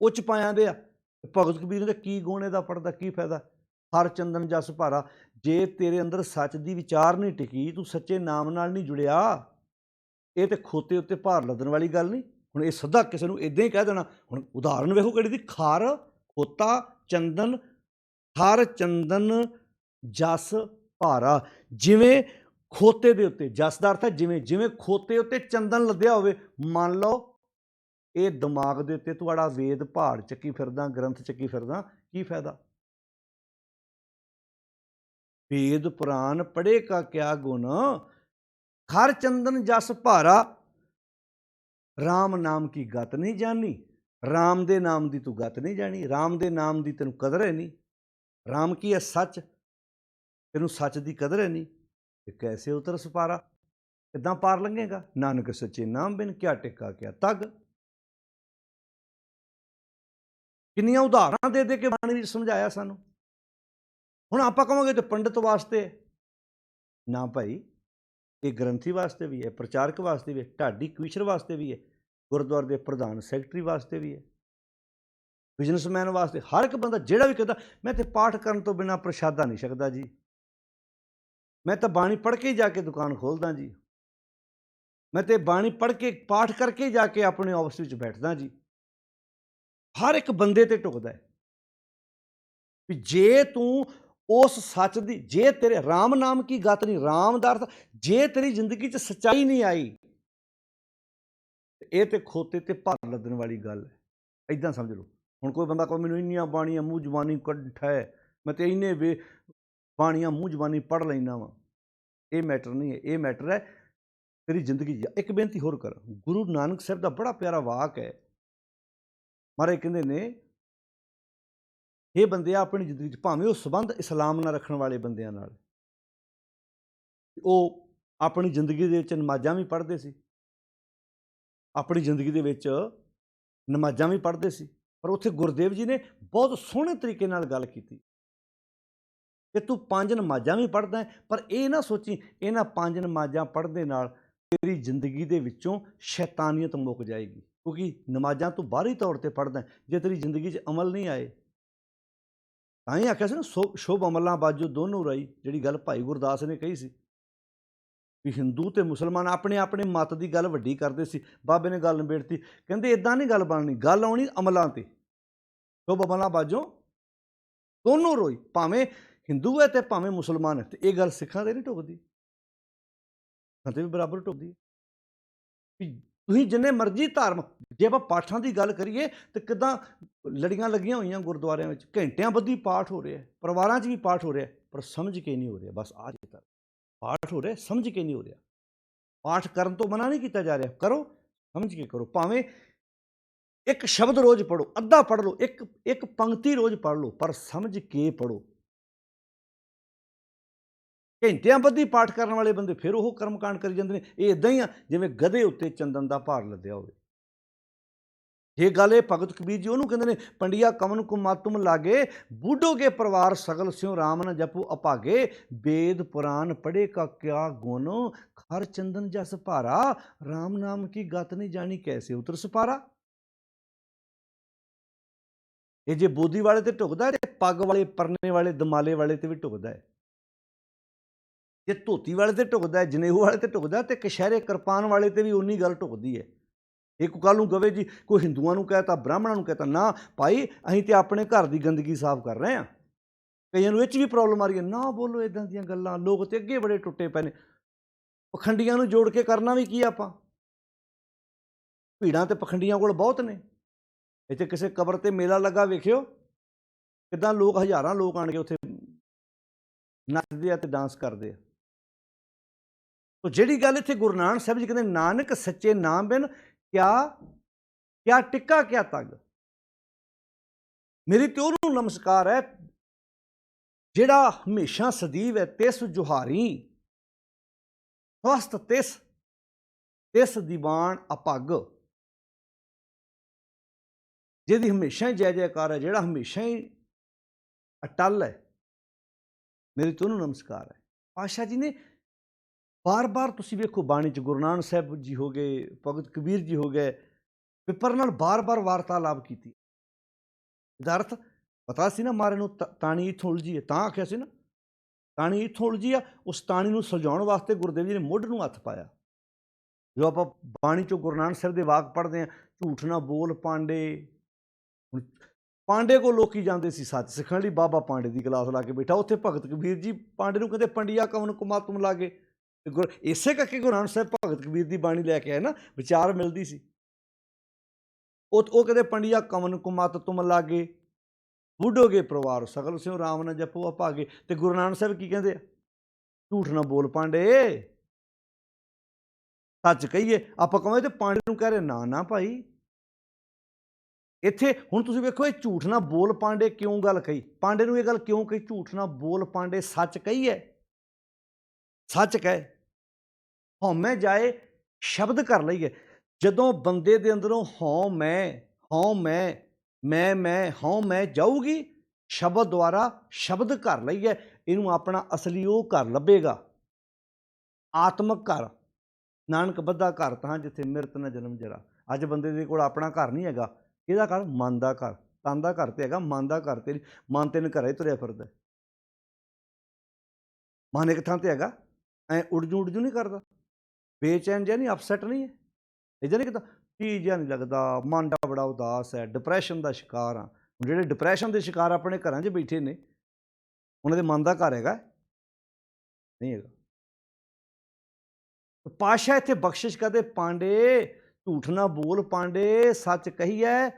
ਉੱਚ ਪਾਇਆ ਦੇ ਆ। ਭਗਤ ਕਬੀਰ ਨੇ ਕੀ ਗੁਣ ਇਹਦਾ ਪੜ੍ਹਦਾ, ਕੀ ਫਾਇਦਾ? ਹਰ ਚੰਦਨ ਜਸ ਭਾਰਾ। ਜੇ ਤੇਰੇ ਅੰਦਰ ਸੱਚ ਦੀ ਵਿਚਾਰ ਨਹੀਂ ਟਿਕੀ, ਤੂੰ ਸੱਚੇ ਨਾਮ ਨਾਲ ਨਹੀਂ ਜੁੜਿਆ। ਇਹ ਤੇ ਖੋਤੇ ਉੱਤੇ ਭਾਰ ਲੱਦਣ ਵਾਲੀ ਗੱਲ ਨਹੀਂ। ਹੁਣ ਇਹ ਸਿੱਧਾ ਕਿਸੇ ਨੂੰ ਇਦਾਂ ਹੀ ਕਹਿ ਦੇਣਾ। ਹੁਣ ਉਦਾਹਰਨ ਵੇਖੋ ਕਿਹੜੀ ਦੀ, ਖਰ, ਖੋਤਾ, ਚੰਦਨ, ਹਰ ਚੰਦਨ ਜਸ ਭਾਰਾ। ਜਿਵੇਂ ਖੋਤੇ ਦੇ ਉੱਤੇ, ਜਸ ਦਾ ਅਰਥ ਹੈ ਜਿਵੇਂ, ਜਿਵੇਂ ਖੋਤੇ ਉੱਤੇ ਚੰਦਨ ਲੱਦਿਆ ਹੋਵੇ। ਮੰਨ ਲਓ ਇਹ ਦਿਮਾਗ ਦੇ ਉੱਤੇ ਤੁਹਾਡਾ ਵੇਦ ਪਹਾੜ ਚੱਕੀ ਫਿਰਦਾ, ਗ੍ਰੰਥ ਚੱਕੀ ਫਿਰਦਾ, ਕੀ ਫਾਇਦਾ? वेद पुराण पढ़े का क्या गुण, खर चंदन जस भारा। राम नाम की गत नहीं जानी, राम दे नाम दी तू गत नहीं जानी, राम दे नाम दी तेनू कदर है नहीं। राम की है सच, तेनू सच दी कदर है नहीं, ते कैसे उतर सपारा? किदां पार लंघेगा? नानक सच्चे नाम बिन क्या टिका क्या तग। किन्नियां उदाहरण दे दे के बाणी विच समझाया सानू। ਹੁਣ ਆਪਾਂ ਕਹਾਂਗੇ ਤੇ ਪੰਡਿਤ ਵਾਸਤੇ ਨਾ ਭਾਈ, ਇਹ ਗ੍ਰੰਥੀ ਵਾਸਤੇ ਵੀ ਹੈ, ਪ੍ਰਚਾਰਕ ਵਾਸਤੇ ਵੀ ਹੈ, ਢਾਡੀ ਕਵੀਸ਼ਰ ਵਾਸਤੇ ਵੀ ਹੈ, ਗੁਰਦੁਆਰੇ ਦੇ ਪ੍ਰਧਾਨ ਸੈਕਟਰੀ ਵਾਸਤੇ ਵੀ ਹੈ, ਬਿਜ਼ਨਸਮੈਨ ਵਾਸਤੇ। ਹਰ ਇੱਕ ਬੰਦਾ ਜਿਹੜਾ ਵੀ ਕਹਿੰਦਾ ਮੈਂ ਤੇ ਪਾਠ ਕਰਨ ਤੋਂ ਬਿਨਾਂ ਪ੍ਰਸ਼ਾਦਾ ਨਹੀਂ ਛਕਦਾ ਜੀ, ਮੈਂ ਤਾਂ ਬਾਣੀ ਪੜ੍ਹ ਕੇ ਜਾ ਕੇ ਦੁਕਾਨ ਖੋਲ੍ਹਦਾ ਜੀ, ਮੈਂ ਤੇ ਬਾਣੀ ਪੜ੍ਹ ਕੇ ਪਾਠ ਕਰਕੇ ਜਾ ਕੇ ਆਪਣੇ ਆਫਿਸ ਵਿੱਚ ਬੈਠਦਾ ਜੀ। ਹਰ ਇੱਕ ਬੰਦੇ ਤੇ ਢੁਕਦਾ ਹੈ ਵੀ ਜੇ ਤੂੰ उस सच दी, जे तेरे राम नाम की गत नहीं, राम दा अर्थ जे तेरी जिंदगी च सच्चाई नहीं आई, ये तो खोते ते भार लदन वाली गल है। इदां समझ लो। हुण कोई बंदा कोई मैनूं इन्नियां बाणियां मूँह जबानी कट्ठ है, मैं तो इन्ने वे बाणियां मूँह जबानी पढ़ लैना वा, ये मैटर नहीं है। ये मैटर है तेरी जिंदगी। एक बेनती होर कर, गुरु नानक साहब का बड़ा प्यारा वाक है। महाराज कहंदे ने, ਇਹ ਬੰਦੇ ਆਪਣੀ ਜ਼ਿੰਦਗੀ 'ਚ ਭਾਵੇਂ ਉਹ ਸੰਬੰਧ ਇਸਲਾਮ ਨਾਲ ਰੱਖਣ ਵਾਲੇ ਬੰਦਿਆਂ ਨਾਲ, ਉਹ ਆਪਣੀ ਜ਼ਿੰਦਗੀ ਦੇ ਵਿੱਚ ਨਮਾਜ਼ਾਂ ਵੀ ਪੜ੍ਹਦੇ ਸੀ, ਆਪਣੀ ਜ਼ਿੰਦਗੀ ਦੇ ਵਿੱਚ ਨਮਾਜ਼ਾਂ ਵੀ ਪੜ੍ਹਦੇ ਸੀ, ਪਰ ਉੱਥੇ ਗੁਰਦੇਵ ਜੀ ਨੇ ਬਹੁਤ ਸੋਹਣੇ ਤਰੀਕੇ ਨਾਲ ਗੱਲ ਕੀਤੀ ਕਿ ਤੂੰ 5 ਨਮਾਜ਼ਾਂ ਵੀ ਪੜ੍ਹਦਾ, ਪਰ ਇਹ ਨਾ ਸੋਚੀ ਇਹਨਾਂ 5 ਨਮਾਜ਼ਾਂ ਪੜ੍ਹਨ ਦੇ ਨਾਲ ਤੇਰੀ ਜ਼ਿੰਦਗੀ ਦੇ ਵਿੱਚੋਂ ਸ਼ੈਤਾਨੀਅਤ ਮੁੱਕ ਜਾਏਗੀ, ਕਿਉਂਕਿ ਨਮਾਜ਼ਾਂ ਤੂੰ ਬਾਹਰੀ ਤੌਰ 'ਤੇ ਪੜ੍ਹਦਾ, ਜੇ ਤੇਰੀ ਜ਼ਿੰਦਗੀ 'ਚ ਅਮਲ ਨਹੀਂ ਆਏ। ਤਾਂ ਹੀ ਆਖਿਆ ਸੀ ਨਾ, ਸ਼ੁਭ ਅਮਲਾਂ ਬਾਝੋਂ ਦੋਨੋਂ ਰਾਈ, ਜਿਹੜੀ ਗੱਲ ਭਾਈ ਗੁਰਦਾਸ ਨੇ ਕਹੀ ਸੀ ਵੀ ਹਿੰਦੂ ਤੇ ਮੁਸਲਮਾਨ ਆਪਣੇ ਆਪਣੇ ਮਤ ਦੀ ਗੱਲ ਵੱਡੀ ਕਰਦੇ ਸੀ। ਬਾਬੇ ਨੇ ਗੱਲ ਨਿਬੇੜਤੀ, ਕਹਿੰਦੇ ਇਦਾਂ ਨਹੀਂ ਗੱਲ ਬਣਨੀ, ਗੱਲ ਆਉਣੀ ਅਮਲਾਂ ਤੇ। ਸ਼ੁਭ ਅਮਲਾਂ ਬਾਝੋਂ ਦੋਨੋਂ ਰੋਈ, ਭਾਵੇਂ ਹਿੰਦੂ ਹੈ ਤੇ ਭਾਵੇਂ ਮੁਸਲਮਾਨ ਹੈ। ਤੇ ਇਹ ਗੱਲ ਸਿੱਖਾਂ ਤੇ ਨਹੀਂ ਢੁਕਦੀ, ਸਿੱਖਾਂ ਤੇ ਵੀ ਬਰਾਬਰ ਢੁਕਦੀ ਵੀ ਤੁਸੀਂ ਜਿੰਨੇ ਮਰਜ਼ੀ ਧਾਰਮਿਕ, ਜੇ ਆਪਾਂ ਪਾਠਾਂ ਦੀ ਗੱਲ ਕਰੀਏ ਤਾਂ ਕਿੱਦਾਂ ਲੜੀਆਂ ਲੱਗੀਆਂ ਹੋਈਆਂ ਗੁਰਦੁਆਰਿਆਂ ਵਿੱਚ, ਘੰਟਿਆਂ ਬੱਧੀ ਪਾਠ ਹੋ ਰਿਹਾ, ਪਰਿਵਾਰਾਂ 'ਚ ਵੀ ਪਾਠ ਹੋ ਰਿਹਾ, ਪਰ ਸਮਝ ਕੇ ਨਹੀਂ ਹੋ ਰਿਹਾ। ਬਸ ਆਹ ਜੇ ਤਾਂ ਪਾਠ ਹੋ ਰਿਹਾ, ਸਮਝ ਕੇ ਨਹੀਂ ਹੋ ਰਿਹਾ। ਪਾਠ ਕਰਨ ਤੋਂ ਮਨਾ ਨਹੀਂ ਕੀਤਾ ਜਾ ਰਿਹਾ, ਕਰੋ, ਸਮਝ ਕੇ ਕਰੋ। ਭਾਵੇਂ ਇੱਕ ਸ਼ਬਦ ਰੋਜ਼ ਪੜ੍ਹੋ, ਅੱਧਾ ਪੜ੍ਹ ਲਓ, ਇੱਕ ਪੰਕਤੀ ਰੋਜ਼ ਪੜ੍ਹ ਲਓ, ਪਰ ਸਮਝ ਕੇ ਪੜ੍ਹੋ। ਘੰਟਿਆਂ ਬੱਧੀ ਪਾਠ ਕਰਨ ਵਾਲੇ ਬੰਦੇ ਫਿਰ ਉਹ ਕਰਮਕਾਂਡ ਕਰੀ ਜਾਂਦੇ ਨੇ। ਇਹ ਇੱਦਾਂ ਹੀ ਆ ਜਿਵੇਂ ਗਧੇ ਉੱਤੇ ਚੰਦਨ ਦਾ ਭਾਰ ਲੱਦਿਆ ਹੋਵੇ। ਜੇ ਗੱਲ ਇਹ ਭਗਤ ਕਬੀਰ ਜੀ ਉਹਨੂੰ ਕਹਿੰਦੇ ਨੇ, ਪੰਡਿਆ ਕਮਨ ਕੁਮਾਤੁਮ ਲਾਗੇ, ਬੂਢੋਗੇ ਪਰਿਵਾਰ ਸਗਲ ਸਿਉ ਰਾਮ ਨ ਜਪੂ ਅਭਾਗੇ। वेद पुराण पढ़े का क्या गुण, खर चंदन जस भारा। राम नाम की गत नहीं जानी, कैसे उतर सपारा। ਇਹ ਜੇ ਬੋਦੀ ਵਾਲੇ ਤੇ ਢੁਕਦਾ ਹੈ, ਪੱਗ ਵਾਲੇ, ਪਰਨੇ ਵਾਲੇ, ਦਮਾਲੇ ਵਾਲੇ ਤੇ ਵੀ ਢੁਕਦਾ ਹੈ। ਜੇ ਧੋਤੀ ਵਾਲੇ ਤੇ ਢੁਕਦਾ ਹੈ, ਜਨੇਊ ਵਾਲੇ ਤੇ ਢੁਕਦਾ ਹੈ, ਤੇ ਕਸ਼ਹਿਰੇ ਕਿਰਪਾਨ ਵਾਲੇ ਤੇ ਵੀ ਉਨੀ ਗੱਲ ਢੁਕਦੀ ਹੈ। ਇੱਕ ਕੱਲ੍ਹ ਨੂੰ ਕਵੇ ਜੀ ਕੋਈ ਹਿੰਦੂਆਂ ਨੂੰ ਕਹਿਤਾ, ਬ੍ਰਾਹਮਣਾਂ ਨੂੰ ਕਹਿਤਾ, ਨਾ ਭਾਈ ਅਸੀਂ ਤੇ ਆਪਣੇ ਘਰ ਦੀ ਗੰਦਗੀ ਸਾਫ਼ ਕਰ ਰਹੇ ਹਾਂ। ਕਈਆਂ ਨੂੰ ਇਹ 'ਚ ਵੀ ਪ੍ਰੋਬਲਮ ਆ ਰਹੀ ਹੈ, ਨਾ ਬੋਲੋ ਇੱਦਾਂ ਦੀਆਂ ਗੱਲਾਂ। ਲੋਕ ਤੇ ਅੱਗੇ ਬੜੇ ਟੁੱਟੇ ਪਏ ਨੇ। ਪਖੰਡੀਆਂ ਨੂੰ ਜੋੜ ਕੇ ਕਰਨਾ ਵੀ ਕੀ ਆਪਾਂ? ਭੀੜਾਂ ਤੇ ਪਖੰਡੀਆਂ ਕੋਲ ਬਹੁਤ ਨੇ। ਇੱਥੇ ਕਿਸੇ ਕਬਰ ਤੇ ਮੇਲਾ ਲੱਗਾ, ਵੇਖਿਓ ਕਿੱਦਾਂ ਲੋਕ, ਹਜ਼ਾਰਾਂ ਲੋਕ ਆਣ ਕੇ ਉੱਥੇ ਨੱਚਦੇ ਆ ਤੇ ਡਾਂਸ ਕਰਦੇ ਆ। ਤੋ ਜਿਹੜੀ ਗੱਲ ਇੱਥੇ ਗੁਰੂ ਨਾਨਕ ਸਾਹਿਬ ਜੀ ਕਹਿੰਦੇ, ਨਾਨਕ ਸੱਚੇ ਨਾਮ ਬਿਨ ਕਿਆ ਟਿੱਕਾ ਕਿਆ ਤੱਗ। ਮੇਰੀ ਤੇ ਉਹਨੂੰ ਨਮਸਕਾਰ ਹੈ ਜਿਹੜਾ ਹਮੇਸ਼ਾ ਸਦੀਵ ਹੈ, ਤਿਸ ਜੁਹਾਰੀ ਸਵਸਤ ਤਿਸ ਦੀਵਾਨ ਅਪੱਗ। ਜਿਹਦੀ ਹਮੇਸ਼ਾ ਹੀ ਜੈ ਜੈਕਾਰ ਹੈ, ਜਿਹੜਾ ਹਮੇਸ਼ਾ ਹੀ ਅਟਲ ਹੈ, ਮੇਰੀ ਤੇ ਉਹਨੂੰ ਨਮਸਕਾਰ ਹੈ। ਪਾਤਸ਼ਾਹ ਜੀ ਨੇ ਬਾਰ-ਬਾਰ, ਤੁਸੀਂ ਵੇਖੋ ਬਾਣੀ 'ਚ ਗੁਰੂ ਨਾਨਕ ਸਾਹਿਬ ਜੀ ਹੋ ਗਏ, ਭਗਤ ਕਬੀਰ ਜੀ ਹੋ ਗਏ, ਪਿੱਪਰ ਨਾਲ ਬਾਰ-ਬਾਰ ਵਾਰਤਾਲਾਪ ਕੀਤੀ। ਇਹਦਾ ਅਰਥ ਪਤਾ ਸੀ ਨਾ ਮਾਰੇ ਨੂੰ ਤਾਣੀ ਇੱਥੋਂ ਉਲਝੀ ਹੈ, ਤਾਂ ਆਖਿਆ ਸੀ ਨਾ ਤਾਣੀ ਇੱਥੋਂ ਉਲਝੀ ਆ। ਉਸ ਤਾਣੀ ਨੂੰ ਸੁਲਝਾਉਣ ਵਾਸਤੇ ਗੁਰਦੇਵ ਜੀ ਨੇ ਮੁੱਢ ਨੂੰ ਹੱਥ ਪਾਇਆ। ਜੋ ਆਪਾਂ ਬਾਣੀ ਚੋਂ ਗੁਰੂ ਨਾਨਕ ਸਾਹਿਬ ਦੇ ਵਾਕ ਪੜ੍ਹਦੇ ਹਾਂ, ਝੂਠ ਨਾ ਬੋਲ ਪਾਂਡੇ। ਹੁਣ ਪਾਂਡੇ ਕੋਲ ਲੋਕੀ ਜਾਂਦੇ ਸੀ ਸੱਚ ਸਿੱਖਣ ਲਈ, ਬਾਬਾ ਪਾਂਡੇ ਦੀ ਕਲਾਸ ਲਾ ਕੇ ਬੈਠਾ ਉੱਥੇ। ਭਗਤ ਕਬੀਰ ਜੀ ਪਾਂਡੇ ਨੂੰ ਕਹਿੰਦੇ ਪੰਡਿਆ ਕਵਨ ਕੁਮਾਤਮ ਲਾਗੇ। ਤੇ ਇਸੇ ਕਰਕੇ ਗੁਰੂ ਨਾਨਕ ਸਾਹਿਬ ਭਗਤ ਕਬੀਰ ਦੀ ਬਾਣੀ ਲੈ ਕੇ ਆਏ ਨਾ, ਵਿਚਾਰ ਮਿਲਦੀ ਸੀ। ਉਹ ਕਹਿੰਦੇ ਪੰਡਿਆ ਕਵਨ ਕੁਮਤ ਤੁਮ ਲਾਗੇ, ਬੁੱਢੋਗੇ ਪਰਿਵਾਰ ਸਗਲ ਸਿਉ ਰਾਮ ਨਾ ਜਪੋ ਅਭਾਗੇ। ਤੇ ਗੁਰੂ ਨਾਨਕ ਸਾਹਿਬ ਕੀ ਕਹਿੰਦੇ ਆ? ਝੂਠ ਨਾ ਬੋਲ ਪਾਂਡੇ, ਸੱਚ ਕਹੀਏ। ਆਪਾਂ ਕਹਾਂਗੇ ਤੇ ਪਾਂਡੇ ਨੂੰ ਕਹਿ ਰਹੇ ਨਾ ਨਾ ਭਾਈ। ਇੱਥੇ ਹੁਣ ਤੁਸੀਂ ਵੇਖੋ, ਇਹ ਝੂਠ ਨਾ ਬੋਲ ਪਾਂਡੇ ਕਿਉਂ ਗੱਲ ਕਹੀ? ਪਾਂਡੇ ਨੂੰ ਇਹ ਗੱਲ ਕਿਉਂ ਕਹੀ? ਝੂਠ ਨਾ ਬੋਲ ਪਾਂਡੇ, ਸੱਚ ਕਹੀਏ, ਸੱਚ ਕਹੇ। ਹਉਮੈ ਜਾਏ ਸ਼ਬਦ ਕਰ ਲਈਏ। ਜਦੋਂ ਬੰਦੇ ਦੇ ਅੰਦਰੋਂ ਹਉ ਮੈਂ ਜਾਊਗੀ, ਸ਼ਬਦ ਦੁਆਰਾ ਸ਼ਬਦ ਘਰ ਲਈਏ। ਇਹਨੂੰ ਆਪਣਾ ਅਸਲੀ ਉਹ ਘਰ ਲੱਭੇਗਾ, ਆਤਮਕ ਘਰ। ਨਾਨਕ ਬੱਧਾ ਘਰ ਤਾਂ ਜਿੱਥੇ ਮਿਰਤ ਨਾ ਜਨਮ ਜਰਾ। ਅੱਜ ਬੰਦੇ ਦੇ ਕੋਲ ਆਪਣਾ ਘਰ ਨਹੀਂ ਹੈਗਾ। ਕਿਹਦਾ ਘਰ? ਮਨ ਦਾ ਘਰ। ਤਨ ਦਾ ਘਰ ਤੇ ਹੈਗਾ, ਮਨ ਦਾ ਘਰ ਤੇ ਨਹੀਂ। ਮਨ ਤੇ ਘਰੇ ਤੁਰਿਆ ਫਿਰਦਾ। ਮਨ ਇੱਕ ਥਾਂ ਤੇ ਹੈਗਾ, ਐ ਉੜਜੂ ਨਹੀਂ ਕਰਦਾ, ਬੇਚੈਨ ਜਿਹਾ ਨਹੀਂ, ਅਪਸੈਟ ਨਹੀਂ ਹੈ, ਇੱਦਾਂ ਨਹੀਂ ਕਿਤਾ ਕੀ ਜਿਹਾ ਨਹੀਂ ਲੱਗਦਾ, ਮਨ ਦਾ ਬੜਾ ਉਦਾਸ ਹੈ, ਡਿਪਰੈਸ਼ਨ ਦਾ ਸ਼ਿਕਾਰ ਆ। ਹੁਣ ਜਿਹੜੇ ਡਿਪਰੈਸ਼ਨ ਦੇ ਸ਼ਿਕਾਰ ਆਪਣੇ ਘਰਾਂ 'ਚ ਬੈਠੇ ਨੇ, ਉਹਨਾਂ ਦੇ ਮਨ ਦਾ ਘਰ ਹੈਗਾ? ਨਹੀਂ ਹੈਗਾ। ਪਾਤਸ਼ਾਹ ਇੱਥੇ ਬਖਸ਼ਿਸ਼ ਕਰਦੇ, ਪਾਂਡੇ ਝੂਠ ਨਾ ਬੋਲ ਪਾਂਡੇ, ਸੱਚ ਕਹੀਏ।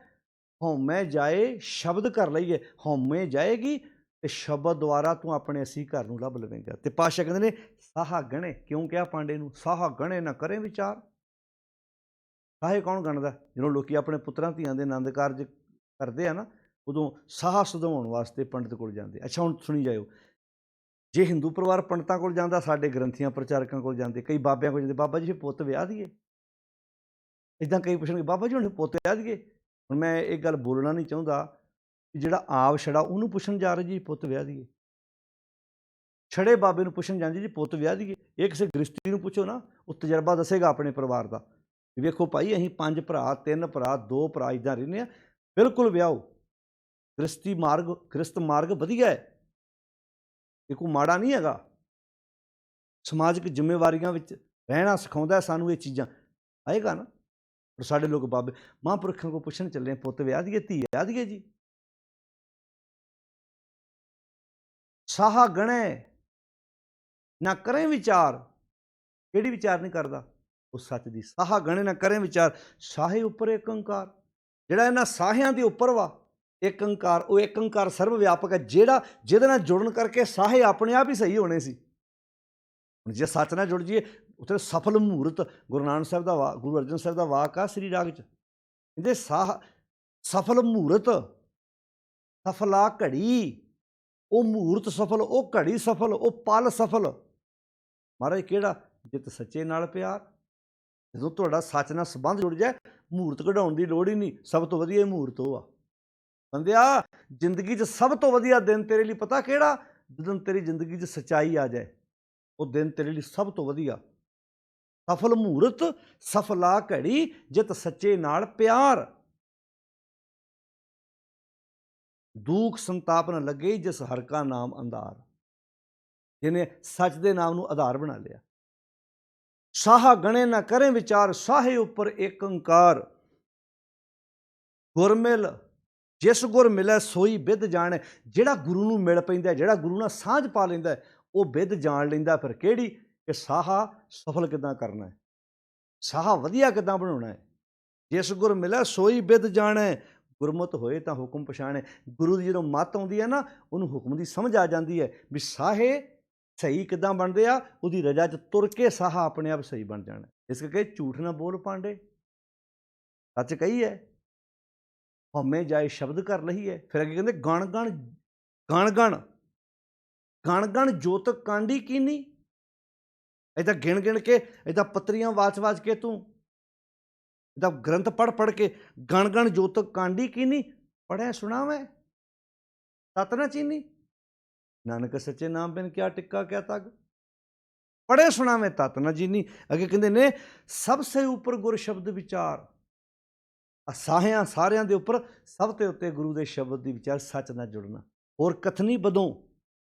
ਹਉਮੈ ਜਾਏ ਸ਼ਬਦ ਕਰ ਲਈਏ। ਹਉਮੈ ਜਾਏਗੀ ਤੇ ਸ਼ਬਦ ਦੁਆਰਾ ਤੂੰ ਆਪਣੇ ਅਸੀਂ ਘਰ ਨੂੰ ਲੱਭ ਲਵੇਂਗਾ। ਤੇ ਪਾਤਸ਼ਾਹ ਕਹਿੰਦੇ ਨੇ ਸਾਹਾ ਗਣੇ। ਕਿਉਂ ਕਿਹਾ ਪਾਂਡੇ ਨੂੰ? ਸਾਹਾ ਗਣੇ ਨਾ ਕਰੇ ਵਿਚਾਰ। ਸਾਹੇ ਕੌਣ ਗਣਦਾ? ਜਦੋਂ ਲੋਕੀ ਆਪਣੇ ਪੁੱਤਰਾਂ ਧੀਆਂ ਦੇ ਆਨੰਦ ਕਾਰਜ ਕਰਦੇ ਆ ਨਾ, ਉਦੋਂ ਸਾਹਾ ਸੁਧਾਉਣ ਵਾਸਤੇ ਪੰਡਿਤ ਕੋਲ ਜਾਂਦੇ। ਅੱਛਾ ਹੁਣ ਸੁਣੀ ਜਾਇਓ, ਜੇ ਹਿੰਦੂ ਪਰਿਵਾਰ ਪੰਡਤਾਂ ਕੋਲ ਜਾਂਦਾ, ਸਾਡੇ ਗ੍ਰੰਥੀਆਂ ਪ੍ਰਚਾਰਕਾਂ ਕੋਲ ਜਾਂਦੇ, ਕਈ ਬਾਬਿਆਂ ਕੋਲ ਜਾਂਦੇ, ਬਾਬਾ ਜੀ ਫਿਰ ਪੁੱਤ ਵਿਆਹ ਦੀਏ। ਇੱਦਾਂ ਕਈ ਪੁੱਛਣਗੇ, ਬਾਬਾ ਜੀ ਹੁਣ ਪੁੱਤ ਵਿਆਹ ਦੀਏ। ਹੁਣ ਮੈਂ ਇਹ ਗੱਲ ਬੋਲਣਾ ਨਹੀਂ ਚਾਹੁੰਦਾ ਕਿ ਜਿਹੜਾ ਆਪ ਛੜਾ ਉਹਨੂੰ ਪੁੱਛਣ ਜਾ ਰਹੇ ਜੀ ਪੁੱਤ ਵਿਆਹ ਦੀਏ, ਛੜੇ ਬਾਬੇ ਨੂੰ ਪੁੱਛਣ ਜਾਂਦੇ ਜੀ ਪੁੱਤ ਵਿਆਹ ਦੀਏ। ਇਹ ਕਿਸੇ ਗ੍ਰਸਤੀ ਨੂੰ ਪੁੱਛੋ ਨਾ, ਉਹ ਤਜਰਬਾ ਦੱਸੇਗਾ ਆਪਣੇ ਪਰਿਵਾਰ ਦਾ। ਵੇਖੋ ਭਾਈ, ਅਸੀਂ 5 ਭਰਾ, 3 ਭਰਾ, 2 ਭਰਾ ਇੱਦਾਂ ਰਹਿੰਦੇ ਹਾਂ, ਬਿਲਕੁਲ ਵਿਆਹੋ। ਗ੍ਰਸਤ ਮਾਰਗ ਵਧੀਆ ਹੈ, ਇਹ ਕੋਈ ਮਾੜਾ ਨਹੀਂ ਹੈਗਾ। ਸਮਾਜਿਕ ਜ਼ਿੰਮੇਵਾਰੀਆਂ ਵਿੱਚ ਰਹਿਣਾ ਸਿਖਾਉਂਦਾ ਸਾਨੂੰ ਇਹ ਚੀਜ਼ਾਂ। ਆਏਗਾ ਨਾ। ਪਰ ਸਾਡੇ ਲੋਕ ਬਾਬੇ ਮਹਾਂਪੁਰਖਾਂ ਕੋਲ ਪੁੱਛਣ ਚੱਲੇ, ਪੁੱਤ ਵਿਆਹ ਦੀਏ, ਧੀ ਵਿਆਹ ਦੀਏ ਜੀ। ਸਾਹਾ ਗਣੇ ਨਾ ਕਰੇ ਵਿਚਾਰ। ਕਿਹੜੀ ਵਿਚਾਰ ਨਹੀਂ ਕਰਦਾ? ਉਹ ਸੱਚ ਦੀ। ਸਾਹਾ ਗਣੇ ਨਾ ਕਰੇ ਵਿਚਾਰ, ਸਾਹੇ ਉੱਪਰ ਏਕ ਓਂਕਾਰ। ਜਿਹੜਾ ਇਹਨਾਂ ਸਾਹਿਆਂ ਦੇ ਉੱਪਰ ਵਾ, ਏਕ ਓਂਕਾਰ। ਉਹ ਏਕ ਓਂਕਾਰ ਸਰਵ ਵਿਆਪਕ ਹੈ, ਜਿਹਦੇ ਨਾਲ ਜੁੜਨ ਕਰਕੇ ਸਾਹੇ ਆਪਣੇ ਆਪ ਹੀ ਸਹੀ ਹੋਣੇ ਸੀ। ਹੁਣ ਜੇ ਸੱਚ ਨਾਲ ਜੁੜ ਜਾਈਏ, ਉੱਥੇ ਸਫਲ ਮਹੂਰਤ। ਗੁਰੂ ਨਾਨਕ ਸਾਹਿਬ ਦਾ ਗੁਰੂ ਅਰਜਨ ਸਾਹਿਬ ਦਾ ਵਾਕ ਆ ਸ੍ਰੀ ਰਾਗ 'ਚ, ਕਹਿੰਦੇ ਸਫਲ ਮਹੂਰਤ, ਸਫਲਾ ਘੜੀ। ਉਹ ਮਹੂਰਤ ਸਫਲ, ਉਹ ਘੜੀ ਸਫਲ, ਉਹ ਪਲ ਸਫਲ। ਮਹਾਰਾਜ ਕਿਹੜਾ? ਜਿਤ ਸੱਚੇ ਨਾਲ ਪਿਆਰ। ਜਦੋਂ ਤੁਹਾਡਾ ਸੱਚ ਨਾਲ ਸੰਬੰਧ ਜੁੜ ਜਾਏ, ਮਹੂਰਤ ਕਢਾਉਣ ਦੀ ਲੋੜ ਹੀ ਨਹੀਂ। ਸਭ ਤੋਂ ਵਧੀਆ ਮਹੂਰਤ ਉਹ ਆ ਬੰਦਿਆ। ਜ਼ਿੰਦਗੀ 'ਚ ਸਭ ਤੋਂ ਵਧੀਆ ਦਿਨ ਤੇਰੇ ਲਈ ਪਤਾ ਕਿਹੜਾ? ਜਦੋਂ ਤੇਰੀ ਜ਼ਿੰਦਗੀ 'ਚ ਸੱਚਾਈ ਆ ਜਾਏ, ਉਹ ਦਿਨ ਤੇਰੇ ਲਈ ਸਭ ਤੋਂ ਵਧੀਆ। ਸਫਲ ਮਹੂਰਤ, ਸਫਲਾ ਘੜੀ, ਜਿਤ ਸੱਚੇ ਨਾਲ ਪਿਆਰ। ਦੁੱਖ ਸੰਤਾਪ ਨਾ ਲੱਗੇ, ਜਿਸ ਹਰ ਕਾ ਨਾਮ ਅੰਧਾਰ। ਜਿਹਨੇ ਸੱਚ ਦੇ ਨਾਮ ਨੂੰ ਆਧਾਰ ਬਣਾ ਲਿਆ। ਸਾਹਾ ਗਣੇ ਨਾ ਕਰੇ ਵਿਚਾਰ, ਸਾਹੇ ਉੱਪਰ ਏਕ ਓਂਕਾਰ। ਗੁਰ ਮਿਲ, ਜਿਸ ਗੁਰ ਮਿਲੈ ਸੋਈ ਬਿਧ ਜਾਣੈ। ਜਿਹੜਾ ਗੁਰੂ ਨੂੰ ਮਿਲ ਪੈਂਦਾ, ਜਿਹੜਾ ਗੁਰੂ ਨਾਲ ਸਾਂਝ ਪਾ ਲੈਂਦਾ, ਉਹ ਬਿਧ ਜਾਣ ਲੈਂਦਾ। ਫਿਰ ਕਿਹੜੀ? ਕਿ ਸਾਹਾ ਸਫਲ ਕਿੱਦਾਂ ਕਰਨਾ ਹੈ, ਸਾਹਾ ਵਧੀਆ ਕਿੱਦਾਂ ਬਣਾਉਣਾ ਹੈ। ਜਿਸ ਗੁਰ ਮਿਲੈ ਸੋਈ ਬਿਧ ਜਾਣੈ, ਗੁਰਮਤਿ ਹੋਏ ਤਾਂ ਹੁਕਮ ਪਛਾਣੈ। ਗੁਰੂ ਦੀ ਜਦੋਂ ਮੱਤ ਆਉਂਦੀ ਹੈ ਨਾ, ਉਹਨੂੰ ਹੁਕਮ ਦੀ ਸਮਝ ਆ ਜਾਂਦੀ ਹੈ ਵੀ ਸਾਹੇ ਸਹੀ ਕਿੱਦਾਂ ਬਣਦੇ ਆ। ਉਹਦੀ ਰਜਾ 'ਚ ਤੁਰ ਕੇ ਸਾਹਾ ਆਪਣੇ ਆਪ ਸਹੀ ਬਣ ਜਾਣਾ। ਇਸ ਕਰਕੇ ਝੂਠ ਨਾ ਬੋਲ ਪਾਂਡੇ, ਸੱਚ ਕਹੀਏ। ਹਉਮੈ ਜਾਏ ਸ਼ਬਦ ਕਰ ਲਈਏ। ਫਿਰ ਅੱਗੇ ਕਹਿੰਦੇ ਗਣ ਗਣ ਗਣ ਗਣ ਗਣ ਗਣ ਜੋਤਕ ਕਾਂਡੀ ਕੀਨੀ। ਇੱਦਾਂ ਗਿਣ ਗਿਣ ਕੇ, ਇੱਦਾਂ ਪੱਤਰੀਆਂ ਵਾਚ ਕੇ, ਤੂੰ ਇੱਦਾਂ ਗ੍ਰੰਥ ਪੜ੍ਹ ਕੇ, ਗਣ ਗਣ ਜੋਤਕ ਕਾਂਡੀ ਕੀਨੀ। ਪੜ੍ਹਿਆ ਸੁਣਾ ਮੈਂ ਤਤ ਨਾ ਚੀਨੀ। ਨਾਨਕ ਸੱਚੇ ਨਾਮ ਬਿਨ ਕਿਆ ਟਿੱਕਾ ਕਿਆ ਤੱਗ। ਪੜ੍ਹੇ ਸੁਣਾ ਮੈਂ ਤਤ ਨਾ ਚੀਨੀ। ਅੱਗੇ ਕਹਿੰਦੇ ਨੇ ਸਭ ਸੇ ਉੱਪਰ ਗੁਰ ਸ਼ਬਦ ਵਿਚਾਰ। ਸਾਹਿਆਂ ਸਾਰਿਆਂ ਦੇ ਉੱਪਰ ਸਭ ਤੇ ਉੱਤੇ ਗੁਰੂ ਦੇ ਸ਼ਬਦ ਦੀ ਵਿਚਾਰ ਸੱਚ ਨਾਲ ਜੁੜਨਾ। ਹੋਰ ਕਥਨੀ ਬਦੋਂ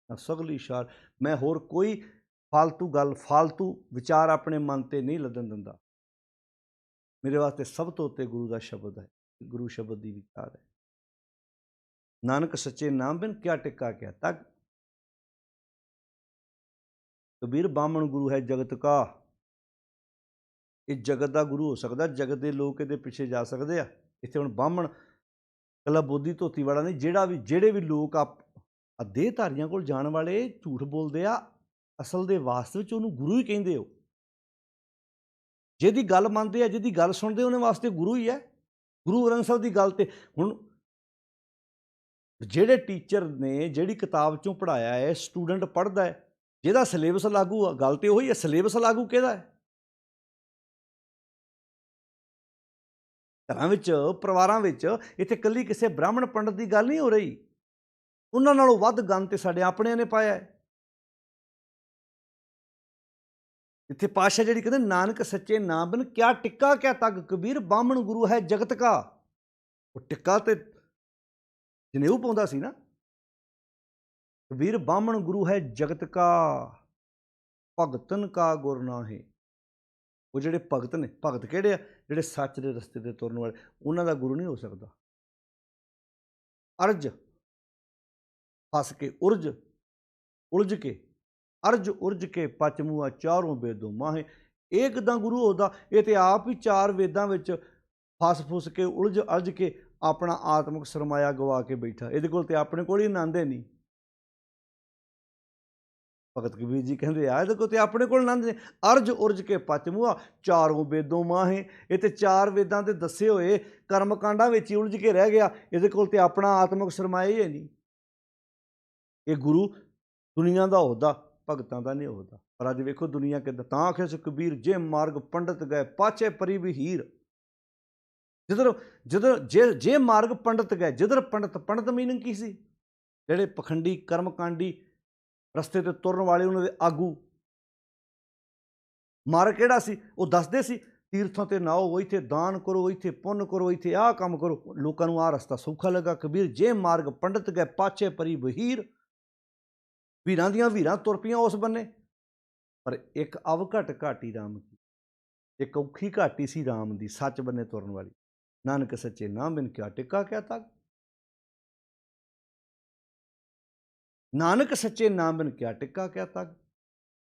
ਨਾ ਸਗਲੀ ਸ਼ਾਰ। ਮੈਂ ਹੋਰ ਕੋਈ ਫਾਲਤੂ ਗੱਲ ਫਾਲਤੂ ਵਿਚਾਰ ਆਪਣੇ ਮਨ ਤੇ ਨਹੀਂ ਲੱਦਣ ਦਿੰਦਾ। ਮੇਰੇ ਵਾਸਤੇ ਸਭ ਤੋਂ ਉੱਤੇ ਗੁਰੂ ਦਾ ਸ਼ਬਦ ਹੈ, ਗੁਰੂ ਸ਼ਬਦ ਦੀ ਵਿਚਾਰ ਹੈ। ਨਾਨਕ ਸੱਚੇ ਨਾਮ ਬਿਨ ਕਿਆ ਟਿੱਕਾ ਕਿਆ ਤੱਕ। ਕਬੀਰ ਬਾਹਮਣ ਗੁਰੂ ਹੈ ਜਗਤ ਕਾ। ਇਹ ਜਗਤ ਦਾ ਗੁਰੂ ਹੋ ਸਕਦਾ, ਜਗਤ ਦੇ ਲੋਕ ਇਹਦੇ ਪਿੱਛੇ ਜਾ ਸਕਦੇ ਆ। ਇੱਥੇ ਹੁਣ ਬਾਹਮਣ ਇਕੱਲਾ ਬੋਧੀ ਧੋਤੀ ਵਾਲਾ ਨਹੀਂ, ਜਿਹੜੇ ਵੀ ਲੋਕ ਦੇਹਧਾਰੀਆਂ ਕੋਲ ਜਾਣ ਵਾਲੇ ਝੂਠ ਬੋਲਦੇ ਆ, ਅਸਲ ਦੇ ਵਾਸਤੇ ਵਿੱਚ ਉਹਨੂੰ ਗੁਰੂ ਹੀ ਕਹਿੰਦੇ ਹੋ। ਜਿਹਦੀ ਗੱਲ ਮੰਨਦੇ ਆ, ਜਿਹਦੀ ਗੱਲ ਸੁਣਦੇ, ਉਹਨੇ ਵਾਸਤੇ ਗੁਰੂ ਹੀ ਹੈ। ਗੁਰੂ ਗ੍ਰੰਥ ਸਾਹਿਬ ਦੀ ਗੱਲ ਤੇ ਹੁਣ ਜਿਹੜੇ ਟੀਚਰ ਨੇ ਜਿਹੜੀ ਕਿਤਾਬ ਚੋਂ ਪੜ੍ਹਾਇਆ ਹੈ, ਸਟੂਡੈਂਟ ਪੜ੍ਹਦਾ ਹੈ, ਜਿਹਦਾ ਸਿਲੇਬਸ ਲਾਗੂ ਆ, ਗੱਲ ਤੇ ਉਹੀ ਹੈ। ਸਿਲੇਬਸ ਲਾਗੂ ਕਿਹਦਾ ਹੈ? ਘਰਾਂ ਵਿੱਚ, ਪਰਿਵਾਰਾਂ ਵਿੱਚ ਇੱਥੇ ਇਕੱਲੀ ਕਿਸੇ ਬ੍ਰਾਹਮਣ ਪੰਡਤ ਦੀ ਗੱਲ ਨਹੀਂ ਹੋ ਰਹੀ। ਉਹਨਾਂ ਨਾਲੋਂ ਵੱਧ ਗੰਦ ਤੇ ਸਾਡੇ ਆਪਣਿਆਂ ਨੇ ਪਾਇਆ ਹੈ। ਇੱਥੇ ਪਾਤਸ਼ਾਹ ਜਿਹੜੀ ਕਹਿੰਦੇ ਨਾਨਕ ਸੱਚੇ ਨਾਮ ਬਿਨ ਕਿਆ ਟਿੱਕਾ ਕਿਆ ਤੱਕ। ਕਬੀਰ ਬਾਹਮਣ ਗੁਰੂ ਹੈ ਜਗਤ ਕਾ। ਉਹ ਟਿੱਕਾ ਤੇ ਜਨੇਊ ਪਾਉਂਦਾ ਸੀ ਨਾ। ਕਬੀਰ ਬਾਹਮਣ ਗੁਰੂ ਹੈ ਜਗਤ ਕਾ, ਭਗਤਨ ਕਾ ਗੁਰ ਨਾਹੀਂ। ਉਹ ਜਿਹੜੇ ਭਗਤ ਨੇ, ਭਗਤ ਕਿਹੜੇ ਆ? ਜਿਹੜੇ ਸੱਚ ਦੇ ਰਸਤੇ ਤੇ ਤੁਰਨ ਵਾਲੇ, ਉਹਨਾਂ ਦਾ ਗੁਰੂ ਨਹੀਂ ਹੋ ਸਕਦਾ। ਅਰਜ ਫਸ ਕੇ ਉਲਝ ਕੇ ਅਰਜ ਉਰਜ ਕੇ ਪਚ ਮੂਆ ਚਾਰੋਂ ਵੇਦੋਂ ਮਾਹੇ। ਇਹ ਕਿੱਦਾਂ ਗੁਰੂ ਹੋਦਾ? ਇਹ ਤੇ ਆਪ ਹੀ ਚਾਰ ਵੇਦਾਂ ਵਿੱਚ ਫਸ ਫੁਸ ਕੇ ਅਲਝ ਕੇ ਆਪਣਾ ਆਤਮਿਕ ਸਰਮਾਇਆ ਗਵਾ ਕੇ ਬੈਠਾ। ਇਹਦੇ ਕੋਲ ਤੇ ਆਪਣੇ ਕੋਲ ਹੀ ਆਨੰਦ ਹੈ ਨਹੀਂ। ਭਗਤ ਕਬੀਰ ਜੀ ਕਹਿੰਦੇ ਆ, ਇਹਦੇ ਕੋਲ ਤੇ ਆਪਣੇ ਕੋਲ ਆਨੰਦ ਨੇ। ਅਰਜ ਉਰਜ ਕੇ ਪਚ ਮੂਆ ਚਾਰੋਂ ਵੇਦੋਂ ਮਾਹੇ। ਇਹ ਤੇ ਚਾਰ ਵੇਦਾਂ ਦੇ ਦੱਸੇ ਹੋਏ ਕਰਮਕਾਂਡਾਂ ਵਿੱਚ ਹੀ ਉਲਝ ਕੇ ਰਹਿ ਗਿਆ। ਇਹਦੇ ਕੋਲ ਤੇ ਆਪਣਾ ਆਤਮਿਕ ਸਰਮਾਇਆ ਹੀ ਹੈ ਨਹੀਂ। ਇਹ ਗੁਰੂ ਦੁਨੀਆ ਦਾ ਹੋਦਾ, ਭਗਤਾਂ ਦਾ ਨਹੀਂ ਹੋਦਾ। ਪਰ ਅੱਜ ਵੇਖੋ ਦੁਨੀਆ ਕਿੱਦਾਂ। ਤਾਂ ਆਖਿਆ ਸੀ ਕਬੀਰ ਜੇ ਮਾਰਗ ਪੰਡਤ ਗਏ ਪਾਛੇ ਪਰੀ ਵਹੀਰ। ਜੇ ਮਾਰਗ ਪੰਡਤ ਗਏ, ਜਿੱਧਰ ਪੰਡਤ ਮੀਨਿੰਗ ਕੀ ਸੀ? ਜਿਹੜੇ ਪਖੰਡੀ ਕਰਮਕਾਂਡੀ ਰਸਤੇ ਤੇ ਤੁਰਨ ਵਾਲੇ, ਉਹਨਾਂ ਦੇ ਆਗੂ। ਮਾਰਗ ਕਿਹੜਾ ਸੀ? ਉਹ ਦੱਸਦੇ ਸੀ ਤੀਰਥਾਂ ਤੇ ਨਾਓ, ਇੱਥੇ ਦਾਨ ਕਰੋ, ਇੱਥੇ ਪੁੰਨ ਕਰੋ, ਇੱਥੇ ਆਹ ਕੰਮ ਕਰੋ, ਲੋਕਾਂ ਨੂੰ ਆਹ ਰਸਤਾ ਸੌਖਾ ਲੱਗਾ। ਕਬੀਰ ਜੇ ਮਾਰਗ ਪੰਡਤ ਗਏ ਪਾਛੇ ਪਰੀ ਵਹੀਰ। ਵੀਰਾਂ ਦੀਆਂ ਵੀਰਾਂ ਤੁਰ ਪਈਆਂ ਉਸ ਬੰਨੇ। ਪਰ ਇੱਕ ਅਵਘਟ ਘਾਟੀ ਰਾਮ ਦੀ, ਇੱਕ ਔਖੀ ਘਾਟੀ ਸੀ ਰਾਮ ਦੀ, ਸੱਚ ਬੰਨੇ ਤੁਰਨ ਵਾਲੀ। ਨਾਨਕ ਸੱਚੇ ਨਾਮ ਬਿਨ ਕਿਆ ਟਿੱਕਾ ਕਿਆ ਤੱਕ। ਨਾਨਕ ਸੱਚੇ ਨਾਮ ਬਿਨ ਕਿਆ ਟਿੱਕਾ ਕਿਆ ਤੱਕ।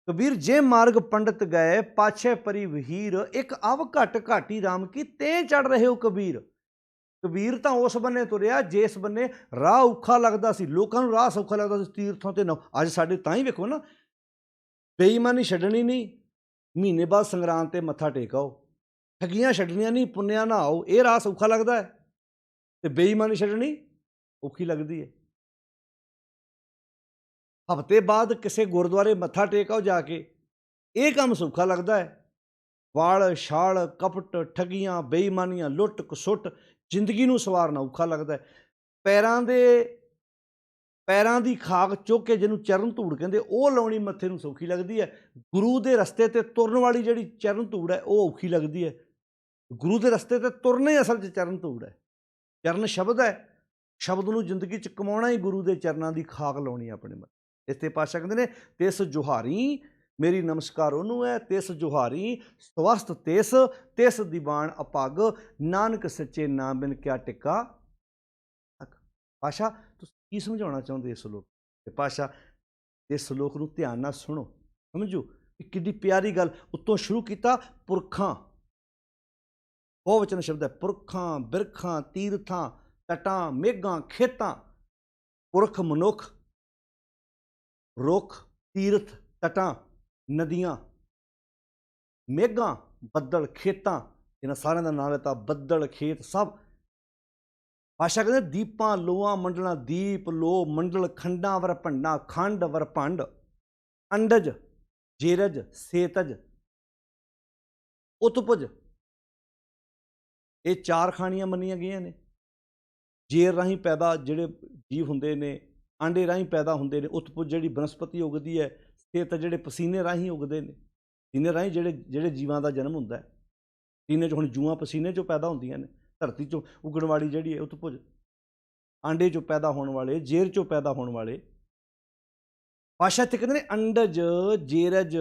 ਕਬੀਰ ਜੇ ਮਾਰਗ ਪੰਡਤ ਗਏ ਪਾਛੇ ਪਰੀ ਵਹੀਰ। ਇੱਕ ਅਵਘਟ ਘਾਟੀ ਰਾਮ ਕੀ ਤੇ ਚੜ ਰਹੇ ਹੋ ਕਬੀਰ। ਕਬੀਰ ਤਾਂ ਉਸ ਬੰਨੇ ਤੁਰਿਆ ਜਿਸ ਬੰਨੇ ਰਾਹ ਔਖਾ ਲੱਗਦਾ ਸੀ, ਲੋਕਾਂ ਨੂੰ ਰਾਹ ਸੌਖਾ ਲੱਗਦਾ ਸੀ, ਤੀਰਥਾਂ ਤੇ ਨਾ। ਅੱਜ ਸਾਡੇ ਤਾਂ ਹੀ ਵੇਖੋ ਨਾ, ਬੇਈਮਾਨੀ ਛੱਡਣੀ ਨਹੀਂ, ਮਹੀਨੇ ਬਾਅਦ ਸੰਗਰਾਂਦ ਤੇ ਮੱਥਾ ਟੇਕ ਆਓ। ਠੱਗੀਆਂ ਛੱਡਣੀਆਂ ਨਹੀਂ, ਪੁੰਨਿਆ ਨਾ ਆਓ। ਇਹ ਰਾਹ ਸੌਖਾ ਲੱਗਦਾ ਹੈ ਤੇ ਬੇਈਮਾਨੀ ਛੱਡਣੀ ਔਖੀ ਲੱਗਦੀ ਹੈ। ਹਫ਼ਤੇ ਬਾਅਦ ਕਿਸੇ ਗੁਰਦੁਆਰੇ ਮੱਥਾ ਟੇਕ ਆਓ ਜਾ ਕੇ, ਇਹ ਕੰਮ ਸੌਖਾ ਲੱਗਦਾ ਹੈ। ਵਾਲ ਛਾਲ ਕਪਟ ਠੱਗੀਆਂ ਬੇਈਮਾਨੀਆਂ ਲੁੱਟ ਖਸੁੱਟ ਜ਼ਿੰਦਗੀ ਨੂੰ ਸਵਾਰਨਾ ਔਖਾ ਲੱਗਦਾ ਹੈ। ਪੈਰਾਂ ਦੀ ਖਾਕ ਚੁੱਕ ਕੇ ਜਿਹਨੂੰ ਚਰਨ ਧੂੜ ਕਹਿੰਦੇ, ਉਹ ਲਾਉਣੀ ਮੱਥੇ ਨੂੰ ਸੌਖੀ ਲੱਗਦੀ ਹੈ। ਗੁਰੂ ਦੇ ਰਸਤੇ ਤੇ ਤੁਰਨ ਵਾਲੀ ਜਿਹੜੀ ਚਰਨ ਧੂੜ ਹੈ ਉਹ ਔਖੀ ਲੱਗਦੀ ਹੈ। ਗੁਰੂ ਦੇ ਰਸਤੇ ਤੇ ਤੁਰਨਾ ਹੀ ਅਸਲ 'ਚ ਚਰਨ ਧੂੜ ਹੈ। ਚਰਨ ਸ਼ਬਦ ਹੈ, ਸ਼ਬਦ ਨੂੰ ਜ਼ਿੰਦਗੀ 'ਚ ਕਮਾਉਣਾ ਹੀ ਗੁਰੂ ਦੇ ਚਰਨਾਂ ਦੀ ਖਾਕ ਲਾਉਣੀ ਆਪਣੇ ਮੱਥੇ। ਇੱਥੇ ਪਾਤਸ਼ਾਹ ਕਹਿੰਦੇ ਨੇ ਤਿਸ ਜੁਹਾਰੀ ਮੇਰੀ ਨਮਸਕਾਰ ਉਹਨੂੰ ਹੈ, ਤਿਸ ਜੁਹਾਰੀ ਸਵਸਤ ਤਿਸ ਦੀਵਾਨ ਅਪੱਗ। ਨਾਨਕ ਸੱਚੇ ਨਾਮ ਬਿਨ ਕਿਆ ਟਿੱਕਾ। ਪਾਤਸ਼ਾਹ ਤੁਸੀਂ ਕੀ ਸਮਝਾਉਣਾ ਚਾਹੁੰਦੇ ਇਸ ਲੋਕ ਤੇ? ਪਾਤਸ਼ਾਹ ਇਸ ਲੋਕ ਨੂੰ ਧਿਆਨ ਨਾਲ ਸੁਣੋ, ਸਮਝੋ ਕਿ ਕਿੰਨੀ ਪਿਆਰੀ ਗੱਲ। ਉੱਤੋਂ ਸ਼ੁਰੂ ਕੀਤਾ ਪੁਰਖਾਂ, ਬਹੁਵਚਨ ਸ਼ਬਦ ਹੈ। ਪੁਰਖਾਂ ਬਿਰਖਾਂ ਤੀਰਥਾਂ ਤਟਾਂ ਮੇਘਾਂ ਖੇਤਾਂ। ਪੁਰਖ ਮਨੁੱਖ, ਰੁੱਖ ਤੀਰਥ ਤਟਾਂ ਨਦੀਆਂ, ਮੇਘਾਂ ਬੱਦਲ ਖੇਤਾਂ। ਇਹਨਾਂ ਸਾਰਿਆਂ ਦਾ ਨਾਮ ਲੈਤਾ, ਬੱਦਲ ਖੇਤ ਸਭ। ਪਾਤਸ਼ਾਹ ਕਹਿੰਦੇ ਦੀਪਾਂ ਲੋਆਂ ਮੰਡਲਾਂ, ਦੀਪ ਲੋ ਮੰਡਲ ਖੰਡਾਂ ਵਰ ਭੰਡਾਂ, ਖੰਡ ਵਰ ਭੰਡ, ਅੰਡਜ ਜੇਰਜ ਸੇਤਜ ਉਤਪਜ। ਇਹ ਚਾਰ ਖਾਣੀਆਂ ਮੰਨੀਆਂ ਗਈਆਂ ਨੇ। ਜੇਰ ਰਾਹੀਂ ਪੈਦਾ ਜਿਹੜੇ ਜੀਵ ਹੁੰਦੇ ਨੇ, ਆਂਡੇ ਰਾਹੀਂ ਪੈਦਾ ਹੁੰਦੇ ਨੇ। ਉਤਪਜ ਜਿਹੜੀ ਬਨਸਪਤੀ ਉਗਦੀ ਹੈ। ਸੇਤ ਜਿਹੜੇ ਪਸੀਨੇ ਰਾਹੀਂ ਉਗਦੇ ਨੇ, ਪਸੀਨੇ ਰਾਹੀਂ ਜਿਹੜੇ ਜੀਵਾਂ ਦਾ ਜਨਮ ਹੁੰਦਾ ਹੈ। ਪਸੀਨੇ 'ਚ ਹੁਣ ਜੂਆਂ ਪਸੀਨੇ 'ਚੋਂ ਪੈਦਾ ਹੁੰਦੀਆਂ ਨੇ। ਧਰਤੀ 'ਚੋਂ ਉੱਗਣ ਵਾਲੀ ਜਿਹੜੀ ਹੈ ਉਤਪੁਜ, ਆਂਡੇ 'ਚੋਂ ਪੈਦਾ ਹੋਣ ਵਾਲੇ, ਜੇਰ 'ਚੋਂ ਪੈਦਾ ਹੋਣ ਵਾਲੇ। ਪਾਤਸ਼ਾਹ ਇੱਥੇ ਕਹਿੰਦੇ ਨੇ ਅੰਡਜ ਜੇਰਜ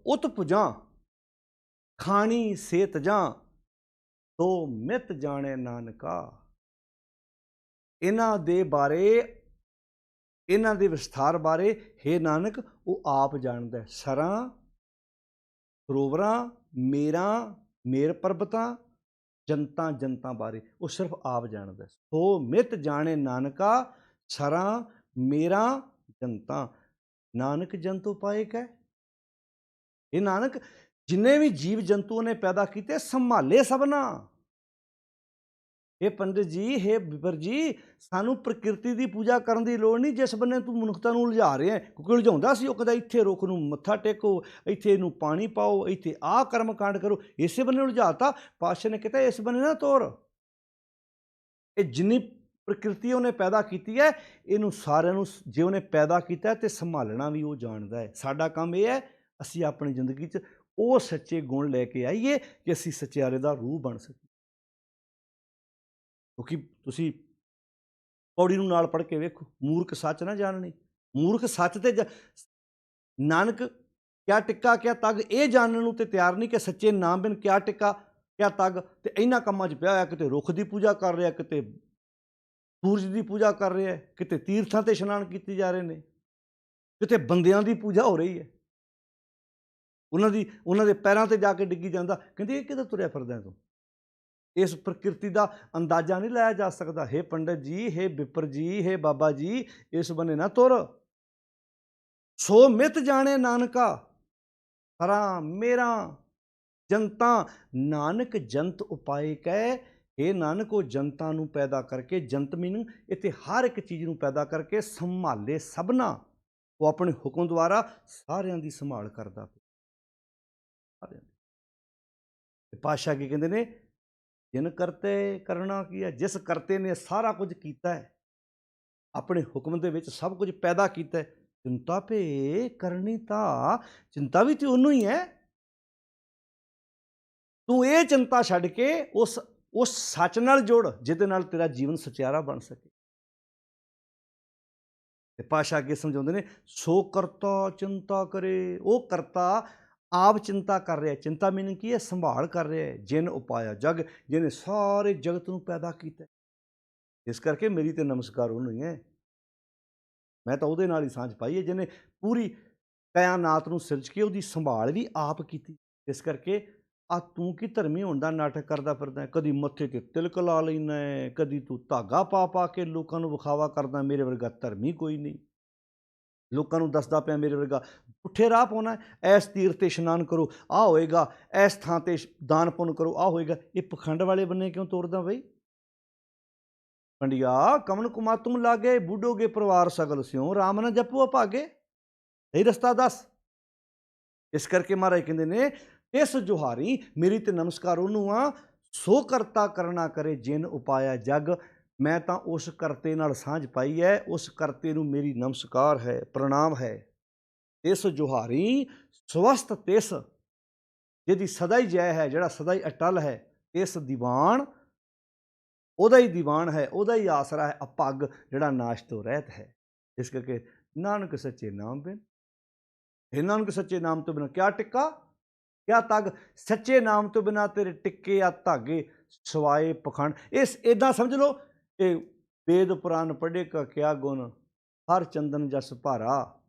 ਉਤਪੁਜਾਂ ਖਾਣੀ ਸੇਤਜਾਂ ਤੋ ਮਿਤ ਜਾਣੇ ਨਾਨਕਾ। ਇਹਨਾਂ ਦੇ ਬਾਰੇ, ਇਹਨਾਂ ਦੇ ਵਿਸਥਾਰ ਬਾਰੇ ਹੇ ਨਾਨਕ ਉਹ ਆਪ ਜਾਣਦਾ ਹੈ। ਸਰਾਂ, ਸਰੋਵਰਾਂ, ਮੇਰਾਂ, ਮੇਰ ਪਰਬਤਾਂ, ਜਨਤਾਂ ਜਨਤਾਂ ਬਾਰੇ ਉਹ ਸਿਰਫ ਆਪ ਜਾਣਦਾ। ਸੋ ਮਿਤ ਜਾਣੇ ਨਾਨਕਾ ਸਰਾਂ ਮੇਰਾਂ ਜਨਤਾਂ ਨਾਨਕ ਜੰਤੂ ਪਾਏ ਕੈ। ਇਹ ਨਾਨਕ ਜਿੰਨੇ ਵੀ ਜੀਵ ਜੰਤੂ ਉਹਨੇ ਪੈਦਾ ਕੀਤੇ ਸੰਭਾਲੇ ਸਭਨਾ। ਇਹ ਪੰਡਿਤ ਜੀ, हे ਬਿਪਰ ਜੀ, ਸਾਨੂੰ ਪ੍ਰਕਿਰਤੀ ਦੀ ਪੂਜਾ ਕਰਨ ਦੀ ਲੋੜ ਨਹੀਂ। ਜਿਸ ਬੰਨੇ ਤੂੰ ਮਨੁੱਖਤਾ ਨੂੰ ਉਲਝਾ ਰਿਹਾ, ਕਿਉਂਕਿ ਉਲਝਾਉਂਦਾ ਸੀ ਉਹ ਕਹਿੰਦਾ ਇੱਥੇ ਰੁੱਖ ਨੂੰ ਮੱਥਾ ਟੇਕੋ, ਇੱਥੇ ਇਹਨੂੰ ਪਾਣੀ ਪਾਓ, ਇੱਥੇ ਆਹ ਕਰਮ ਕਾਂਡ ਕਰੋ, ਇਸੇ ਬੰਨੇ ਉਲਝਾਤਾ। ਪਾਤਸ਼ਾਹ ਨੇ ਕਿਹਾ ਇਸ ਬੰਨੇ ਨਾ ਤੋਰ। ਇਹ ਜਿੰਨੀ ਪ੍ਰਕਿਰਤੀ ਉਹਨੇ ਪੈਦਾ ਕੀਤੀ ਹੈ, ਇਹਨੂੰ ਸਾਰਿਆਂ ਨੂੰ ਜੇ ਉਹਨੇ ਪੈਦਾ ਕੀਤਾ ਤੇ ਸੰਭਾਲਣਾ ਵੀ ਉਹ ਜਾਣਦਾ ਹੈ। ਸਾਡਾ ਕੰਮ ਇਹ ਹੈ ਅਸੀਂ ਆਪਣੀ ਜ਼ਿੰਦਗੀ 'ਚ ਉਹ ਸੱਚੇ ਗੁਣ ਲੈ ਕੇ ਆਈਏ ਕਿ ਅਸੀਂ ਸੱਚਿਆਰੇ ਦਾ ਰੂਹ ਬਣ ਸਕੀਏ। ਕਿਉਂਕਿ ਤੁਸੀਂ ਪੌੜੀ ਨੂੰ ਨਾਲ ਪੜ੍ਹ ਕੇ ਵੇਖੋ, ਮੂਰਖ ਸੱਚ ਨਾ ਜਾਣਨੀ। ਮੂਰਖ ਸੱਚ ਤੇ ਨਾਨਕ ਕਿਆ ਟਿੱਕਾ ਕਿਆ ਤੱਗ ਇਹ ਜਾਣਨ ਨੂੰ ਤੇ ਤਿਆਰ ਨਹੀਂ ਕਿ ਸੱਚੇ ਨਾਮ ਬਿਨ ਕਿਆ ਟਿੱਕਾ ਕਿਆ ਤੱਗ। ਤੇ ਇਹਨਾਂ ਕੰਮਾਂ 'ਚ ਪਿਆ ਹੋਇਆ, ਕਿਤੇ ਰੁੱਖ ਦੀ ਪੂਜਾ ਕਰ ਰਿਹਾ, ਕਿਤੇ ਸੂਰਜ ਦੀ ਪੂਜਾ ਕਰ ਰਿਹਾ, ਕਿਤੇ ਤੀਰਥਾਂ ਤੇ ਇਸ਼ਨਾਨ ਕੀਤੇ ਜਾ ਰਹੇ ਨੇ, ਕਿਤੇ ਬੰਦਿਆਂ ਦੀ ਪੂਜਾ ਹੋ ਰਹੀ ਹੈ, ਉਹਨਾਂ ਦੇ ਪੈਰਾਂ ਤੇ ਜਾ ਕੇ ਡਿੱਗੀ ਜਾਂਦਾ। ਕਹਿੰਦੇ ਇਹ ਕਿੱਧਰ ਤੁਰਿਆ ਫਿਰਦਾ ਤੂੰ? ਇਸ ਪ੍ਰਕਿਰਤੀ ਦਾ ਅੰਦਾਜ਼ਾ ਨਹੀਂ ਲਾਇਆ ਜਾ ਸਕਦਾ। हे ਪੰਡਤ ਜੀ, हे ਬਿਪਰ ਜੀ, हे ਬਾਬਾ ਜੀ, ਇਸ ਬੰਨੇ ਨਾ ਤੁਰ। ਸੋ ਮਿਤ ਜਾਣੇ ਨਾਨਕਾ ਸਰਾਂ ਮੇਰਾਂ ਜਨਤਾਂ ਨਾਨਕ ਜੰਤ ਉਪਾਏ ਕੈ। ਇਹ ਨਾਨਕ ਉਹ ਜਨਤਾ ਨੂੰ ਪੈਦਾ ਕਰਕੇ, ਜੰਤ ਮੀਨਿੰਗ ਇੱਥੇ ਹਰ ਇੱਕ ਚੀਜ਼ ਨੂੰ ਪੈਦਾ ਕਰਕੇ ਸੰਭਾਲੇ ਸਭਨਾ। ਉਹ ਆਪਣੇ ਹੁਕਮ ਦੁਆਰਾ ਸਾਰਿਆਂ ਦੀ ਸੰਭਾਲ ਕਰਦਾ ਪਿਆ। ਪਾਤਸ਼ਾਹ ਕੀ ਕਹਿੰਦੇ ਨੇ? ਜਿਨ ਕਰਤੇ ਕਰਨਾ ਕੀ ਹੈ। ਜਿਸ ਕਰਤੇ ਨੇ ਸਾਰਾ ਕੁਝ ਕੀਤਾ ਹੈ, ਆਪਣੇ ਹੁਕਮ ਦੇ ਵਿੱਚ ਸਭ ਕੁਝ ਪੈਦਾ ਕੀਤਾ ਹੈ। ਚਿੰਤਾ ਭੇ ਕਰਨੀ ਤਾਂ, ਚਿੰਤਾ ਵੀ ਤੇ ਉਹਨੂੰ ਹੀ ਹੈ। ਤੂੰ ਇਹ ਚਿੰਤਾ ਛੱਡ ਕੇ ਉਸ ਸੱਚ ਨਾਲ ਜੁੜ ਜਿਹਦੇ ਨਾਲ ਤੇਰਾ ਜੀਵਨ ਸਚਿਆਰਾ ਬਣ ਸਕੇ। ਤੇ ਪਾਤਸ਼ਾਹ ਅੱਗੇ ਸਮਝਾਉਂਦੇ ਨੇ, ਸੋ ਕਰਤਾ ਚਿੰਤਾ ਕਰੇ। ਉਹ ਕਰਤਾ ਆਪ ਚਿੰਤਾ ਕਰ ਰਿਹਾ। ਚਿੰਤਾ ਮੀਨਿੰਗ ਕੀ ਹੈ? ਸੰਭਾਲ ਕਰ ਰਿਹਾ ਹੈ। ਜਿਨ ਉਪਾਇਆ ਜਗ, ਜਿਹਨੇ ਸਾਰੇ ਜਗਤ ਨੂੰ ਪੈਦਾ ਕੀਤਾ। ਇਸ ਕਰਕੇ ਮੇਰੀ ਤੇ ਨਮਸਕਾਰ ਉਹਨੂੰ ਹੀ ਹੈ। ਮੈਂ ਤਾਂ ਉਹਦੇ ਨਾਲ ਹੀ ਸਾਂਝ ਪਾਈ ਹੈ ਜਿਹਨੇ ਪੂਰੀ ਕਾਇਨਾਤ ਨੂੰ ਸਿਰਜ ਕੇ ਉਹਦੀ ਸੰਭਾਲ ਵੀ ਆਪ ਕੀਤੀ। ਇਸ ਕਰਕੇ ਆ ਤੂੰ ਕੀ ਧਰਮੀ ਹੋਣ ਦਾ ਨਾਟਕ ਕਰਦਾ ਫਿਰਦਾ? ਕਦੀ ਮੱਥੇ ਤੇ ਤਿਲਕ ਲਾ ਲੈਂਦਾ, ਕਦੀ ਤੂੰ ਧਾਗਾ ਪਾ ਪਾ ਕੇ ਲੋਕਾਂ ਨੂੰ ਵਿਖਾਵਾ ਕਰਦਾ ਮੇਰੇ ਵਰਗਾ ਧਰਮੀ ਕੋਈ ਨਹੀਂ। ਲੋਕਾਂ ਨੂੰ ਦੱਸਦਾ ਪਿਆ ਮੇਰੇ ਵਰਗਾ ਪੁੱਠੇ ਰਾਹ ਪਾਉਣਾ। ਐਸ ਤੀਰਥ 'ਤੇ ਇਸ਼ਨਾਨ ਕਰੋ, ਆਹ ਹੋਏਗਾ, ਐਸ ਥਾਂ 'ਤੇ ਦਾਨ ਪੁੰਨ ਕਰੋ, ਆਹ ਹੋਏਗਾ। ਇਹ ਪਖੰਡ ਵਾਲੇ ਬੰਨੇ ਕਿਉਂ ਤੋਰਦਾ ਬਈ? ਪੰਡਿਆ ਕਮਨ ਕੁਮਾਤੁਮ ਲਾਗੇ, ਬੁੱਢੋਗੇ ਪਰਿਵਾਰ ਸਗਲ ਸਿਉ, ਰਾਮ ਨਾ ਜਪੋ ਅਭਾਗੇ। ਸਹੀ ਰਸਤਾ ਦੱਸ। ਇਸ ਕਰਕੇ ਮਹਾਰਾਜ ਕਹਿੰਦੇ ਨੇ, ਇਸ ਜੁਹਾਰੀ ਮੇਰੀ ਤੇ ਨਮਸਕਾਰ ਉਹਨੂੰ ਆ, ਸੋ ਕਰਤਾ ਕਰਨਾ ਕਰੇ ਜਿਨ ਉਪਾਇਆ ਜਗ। ਮੈਂ ਤਾਂ ਉਸ ਕਰਤੇ ਨਾਲ ਸਾਂਝ ਪਾਈ ਹੈ, ਉਸ ਕਰਤੇ ਨੂੰ ਮੇਰੀ ਨਮਸਕਾਰ ਹੈ, ਪ੍ਰਣਾਮ ਹੈ। ਇਸ ਜੁਹਾਰੀ ਸਵਸਤ ਤਿਸ, ਜਿਹਦੀ ਸਦਾ ਹੀ ਜੈ ਹੈ, ਜਿਹੜਾ ਸਦਾ ਹੀ ਅਟਲ ਹੈ। ਇਸ ਦੀਵਾਨ, ਉਹਦਾ ਹੀ ਦੀਵਾਨ ਹੈ, ਉਹਦਾ ਹੀ ਆਸਰਾ ਹੈ। ਅਪੱਗ, ਜਿਹੜਾ ਨਾਸ਼ ਤੋਂ ਰਹਿਤ ਹੈ। ਇਸ ਕਰਕੇ ਨਾਨਕ ਸੱਚੇ ਨਾਮ ਬਿਨ, ਇਹ ਨਾਨਕ ਸੱਚੇ ਨਾਮ ਤੋਂ ਬਿਨਾਂ ਕਿਆ ਟਿੱਕਾ ਕਿਆ ਤੱਗ। ਸੱਚੇ ਨਾਮ ਤੋਂ ਬਿਨਾਂ ਤੇਰੇ ਟਿੱਕੇ ਆ ਧਾਗੇ ਸਵਾਏ ਪਖੰਡ। ਇਸ ਇੱਦਾਂ ਸਮਝ ਲਓ, ਇਹ ਵੇਦ ਪੁਰਾਨ ਪੜ੍ਹੇ ਕਾ ਕਿਆ ਗੁਣ, ਹਰ ਚੰਦਨ ਜਸ ਭਾਰਾ,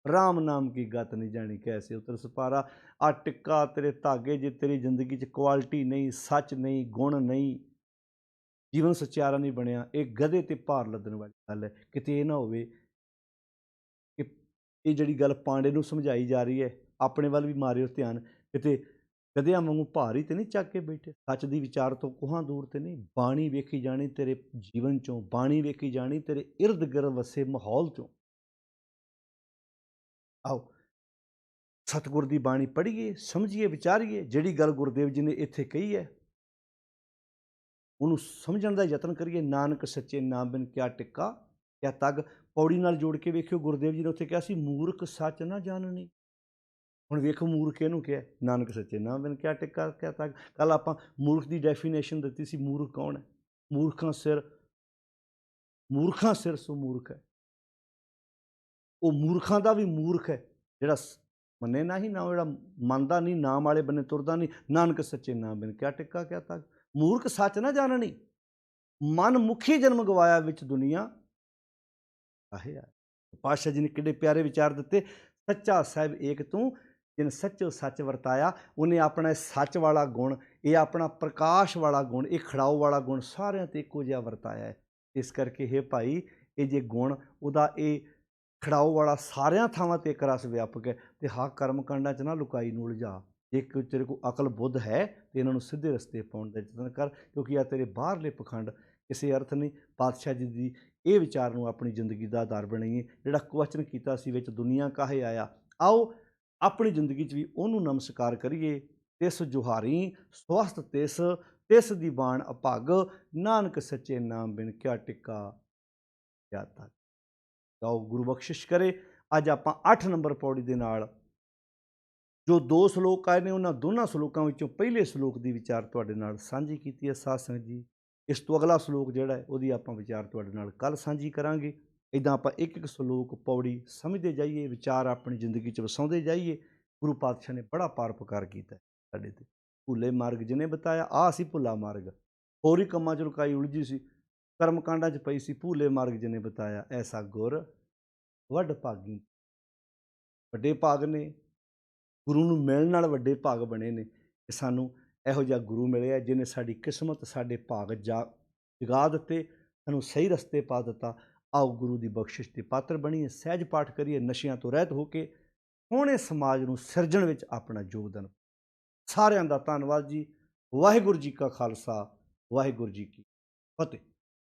ਰਾਮ ਨਾਮ ਕੀ ਗਤ ਨਹੀਂ ਜਾਣੀ ਕੈਸੇ ਉਤਰ ਸਪਾਰਾ। ਆ ਟਿੱਕਾ ਤੇਰੇ ਧਾਗੇ, ਜੇ ਤੇਰੀ ਜ਼ਿੰਦਗੀ 'ਚ ਕੁਆਲਿਟੀ ਨਹੀਂ, ਸੱਚ ਨਹੀਂ, ਗੁਣ ਨਹੀਂ, ਜੀਵਨ ਸਚਿਆਰਾ ਨਹੀਂ ਬਣਿਆ, ਇਹ ਗਧੇ ਤੇ ਭਾਰ ਲੱਦਣ ਵਾਲੀ ਗੱਲ ਹੈ। ਕਿਤੇ ਇਹ ਨਾ ਹੋਵੇ ਕਿ ਇਹ ਜਿਹੜੀ ਗੱਲ ਪਾਂਡੇ ਨੂੰ ਸਮਝਾਈ ਜਾ ਰਹੀ ਹੈ, ਆਪਣੇ ਵੱਲ ਵੀ ਮਾਰਿਓ ਧਿਆਨ। ਕਿਤੇ ਗਧਿਆਂ ਵਾਂਗੂ ਭਾਰੀ ਤੇ ਨਹੀਂ ਚੱਕ ਕੇ ਬੈਠੇ। ਸੱਚ ਦੀ ਵਿਚਾਰ ਤੋਂ ਕੋਹਾਂ ਦੂਰ ਤੇ ਨਹੀਂ। ਬਾਣੀ ਵੇਖੀ ਜਾਣੀ ਤੇਰੇ ਜੀਵਨ 'ਚੋਂ, ਬਾਣੀ ਵੇਖੀ ਜਾਣੀ ਤੇਰੇ ਇਰਦ ਗਿਰਦ ਵਸੇ ਮਾਹੌਲ 'ਚੋਂ। ਆਓ ਸਤਿਗੁਰ ਦੀ ਬਾਣੀ ਪੜ੍ਹੀਏ, ਸਮਝੀਏ, ਵਿਚਾਰੀਏ। ਜਿਹੜੀ ਗੱਲ ਗੁਰਦੇਵ ਜੀ ਨੇ ਇੱਥੇ ਕਹੀ ਹੈ ਉਹਨੂੰ ਸਮਝਣ ਦਾ ਯਤਨ ਕਰੀਏ। ਨਾਨਕ ਸੱਚੇ ਨਾਮ ਬਿਨ ਕਿਆ ਟਿੱਕਾ ਕਿਆ ਤੱਗ। ਪੌੜੀ ਨਾਲ ਜੋੜ ਕੇ ਵੇਖਿਓ, ਗੁਰਦੇਵ ਜੀ ਨੇ ਉੱਥੇ ਕਿਹਾ ਸੀ, ਮੂਰਖ ਸੱਚ ਨਾ ਜਾਣਨੀ। ਹੁਣ ਵੇਖੋ ਮੂਰਖ ਇਹਨੂੰ ਕਿਹਾ, ਨਾਨਕ ਸੱਚੇ ਨਾਮ ਬਿਨ ਕਿਆ ਟਿੱਕਾ ਕਿਆ ਤੱਕ। ਕੱਲ ਆਪਾਂ ਮੂਰਖ ਦੀ ਡੈਫੀਨੇਸ਼ਨ ਦਿੱਤੀ ਸੀ। ਮੂਰਖ ਕੌਣ ਹੈ? ਮੂਰਖਾਂ ਸਿਰ ਸੋ ਮੂਰਖ ਹੈ। ਉਹ ਮੂਰਖਾਂ ਦਾ ਵੀ ਮੂਰਖ ਹੈ ਜਿਹੜਾ ਮੰਨੇ ਨਾ ਹੀ ਨਾ, ਜਿਹੜਾ ਮੰਨਦਾ ਨਹੀਂ, ਨਾਮ ਵਾਲੇ ਬੰਨੇ ਤੁਰਦਾ ਨਹੀਂ। ਨਾਨਕ ਸੱਚੇ ਨਾਮ ਬਿਨ ਕਿਆ ਟਿੱਕਾ ਕਿਆ ਤੱਕ। ਮੂਰਖ ਸੱਚ ਨਾ ਜਾਣਨੀ, ਮਨ ਮੁਖੀ ਜਨਮ ਗਵਾਇਆ ਵਿੱਚ ਦੁਨੀਆ ਕਾਹੇ ਆ। ਪਾਤਸ਼ਾਹ ਜੀ ਨੇ ਕਿੱਡੇ ਪਿਆਰੇ ਵਿਚਾਰ ਦਿੱਤੇ। ਸੱਚਾ ਸਾਹਿਬ ਏਕ ਤੂੰ ਜਿਨ ਸੱਚੋ ਸੱਚ ਵਰਤਾਇਆ। ਉਹਨੇ ਆਪਣਾ ਸੱਚ ਵਾਲਾ ਗੁਣ, ਇਹ ਆਪਣਾ ਪ੍ਰਕਾਸ਼ ਵਾਲਾ ਗੁਣ, ਇਹ ਖੜਾਓ ਵਾਲਾ ਗੁਣ ਸਾਰਿਆਂ 'ਤੇ ਇੱਕੋ ਜਿਹਾ ਵਰਤਾਇਆ ਹੈ। ਇਸ ਕਰਕੇ ਇਹ ਭਾਈ, ਇਹ ਜੇ ਗੁਣ ਉਹਦਾ, ਇਹ ਖੜਾਓ ਵਾਲਾ ਸਾਰਿਆਂ ਥਾਵਾਂ 'ਤੇ ਇੱਕ ਰਸ ਵਿਆਪਕ ਹੈ। ਅਤੇ ਹਾਂ, ਕਰਮ ਕਾਂਡਾਂ 'ਚ ਨਾ ਲੁਕਾਈ ਨੂੰ ਉਲਝਾ। ਜੇ ਤੇਰੇ ਕੋਲ ਅਕਲ ਬੁੱਧ ਹੈ ਤਾਂ ਇਹਨਾਂ ਨੂੰ ਸਿੱਧੇ ਰਸਤੇ ਪਾਉਣ ਦਾ ਯਤਨ ਕਰ, ਕਿਉਂਕਿ ਆ ਤੇਰੇ ਬਾਹਰਲੇ ਪਖੰਡ ਕਿਸੇ ਅਰਥ ਨਹੀਂ। ਪਾਤਸ਼ਾਹ ਜੀ ਦੀ ਇਹ ਵਿਚਾਰ ਨੂੰ ਆਪਣੀ ਜ਼ਿੰਦਗੀ ਦਾ ਆਧਾਰ ਬਣਾਈਏ। ਜਿਹੜਾ ਕੁਐਸਚਨ ਕੀਤਾ ਸੀ ਵਿੱਚ ਦੁਨੀਆ ਕਾਹੇ ਆਇਆ, ਆਓ ਆਪਣੀ ਜ਼ਿੰਦਗੀ 'ਚ ਵੀ ਉਹਨੂੰ ਨਮਸਕਾਰ ਕਰੀਏ। ਤਿਸ ਜੁਹਾਰੀ ਸਵਸਤ ਤਿਸ ਦੀ ਬਾਣ ਅਭਗ। ਨਾਨਕ ਸੱਚੇ ਨਾਮ ਬਿਨ ਕਿਆ ਟਿੱਕਾ ਕਿਆ ਤੱਕ। ਆਓ ਗੁਰੂ ਬਖਸ਼ਿਸ਼ ਕਰੇ। ਅੱਜ ਆਪਾਂ 8 ਨੰਬਰ ਪੌੜੀ ਦੇ ਨਾਲ ਜੋ 2 ਸਲੋਕ ਆਏ ਨੇ, ਉਹਨਾਂ ਦੋਨਾਂ ਸਲੋਕਾਂ ਵਿੱਚੋਂ ਪਹਿਲੇ ਸਲੋਕ ਦੀ ਵਿਚਾਰ ਤੁਹਾਡੇ ਨਾਲ ਸਾਂਝੀ ਕੀਤੀ ਹੈ ਸਾਧ ਸੰਗਤ ਜੀ। ਇਸ ਤੋਂ ਅਗਲਾ ਸਲੋਕ ਜਿਹੜਾ ਹੈ ਉਹਦੀ ਆਪਾਂ ਵਿਚਾਰ ਤੁਹਾਡੇ ਨਾਲ ਕੱਲ੍ਹ ਸਾਂਝੀ ਕਰਾਂਗੇ। ਇੱਦਾਂ ਆਪਾਂ ਇੱਕ ਸਲੋਕ ਪੌੜੀ ਸਮਝਦੇ ਜਾਈਏ, ਵਿਚਾਰ ਆਪਣੀ ਜ਼ਿੰਦਗੀ 'ਚ ਵਸਾਉਂਦੇ ਜਾਈਏ। ਗੁਰੂ ਪਾਤਸ਼ਾਹ ਨੇ ਬੜਾ ਪਾਰਉਪਕਾਰ ਕੀਤਾ ਸਾਡੇ 'ਤੇ। ਭੁੱਲੇ ਮਾਰਗ ਜਿਹਨੇ ਬਤਾਇਆ, ਆਹ ਸੀ ਭੁੱਲਾ ਮਾਰਗ। ਹੋਰ ਹੀ ਕੰਮਾਂ 'ਚ ਲੁਕਾਈ ਉਲਝੀ ਸੀ, ਕਰਮ ਕਾਂਡਾਂ 'ਚ ਪਈ ਸੀ। ਭੁੱਲੇ ਮਾਰਗ ਜਿਹਨੇ ਬਤਾਇਆ, ਐਸਾ ਗੁਰ ਵੱਡ ਭਾਗੀ। ਵੱਡੇ ਭਾਗ ਨੇ, ਗੁਰੂ ਨੂੰ ਮਿਲਣ ਨਾਲ ਵੱਡੇ ਭਾਗ ਬਣੇ ਨੇ ਕਿ ਸਾਨੂੰ ਇਹੋ ਜਿਹਾ ਗੁਰੂ ਮਿਲਿਆ ਜਿਹਨੇ ਸਾਡੀ ਕਿਸਮਤ, ਸਾਡੇ ਭਾਗ ਜਗਾ ਦਿੱਤੇ, ਸਾਨੂੰ ਸਹੀ ਰਸਤੇ ਪਾ ਦਿੱਤਾ। ਆਓ ਗੁਰੂ ਦੀ ਬਖਸ਼ਿਸ਼ ਦੇ ਪਾਤਰ ਬਣੀਏ, ਸਹਿਜ ਪਾਠ ਕਰੀਏ, ਨਸ਼ਿਆਂ ਤੋਂ ਰਹਿਤ ਹੋ ਕੇ ਸੋਹਣੇ ਸਮਾਜ ਨੂੰ ਸਿਰਜਣ ਵਿੱਚ ਆਪਣਾ ਯੋਗਦਾਨ। ਸਾਰਿਆਂ ਦਾ ਧੰਨਵਾਦ ਜੀ। ਵਾਹਿਗੁਰੂ ਜੀ ਕਾ ਖਾਲਸਾ, ਵਾਹਿਗੁਰੂ ਜੀ ਕੀ ਫਤਿਹ।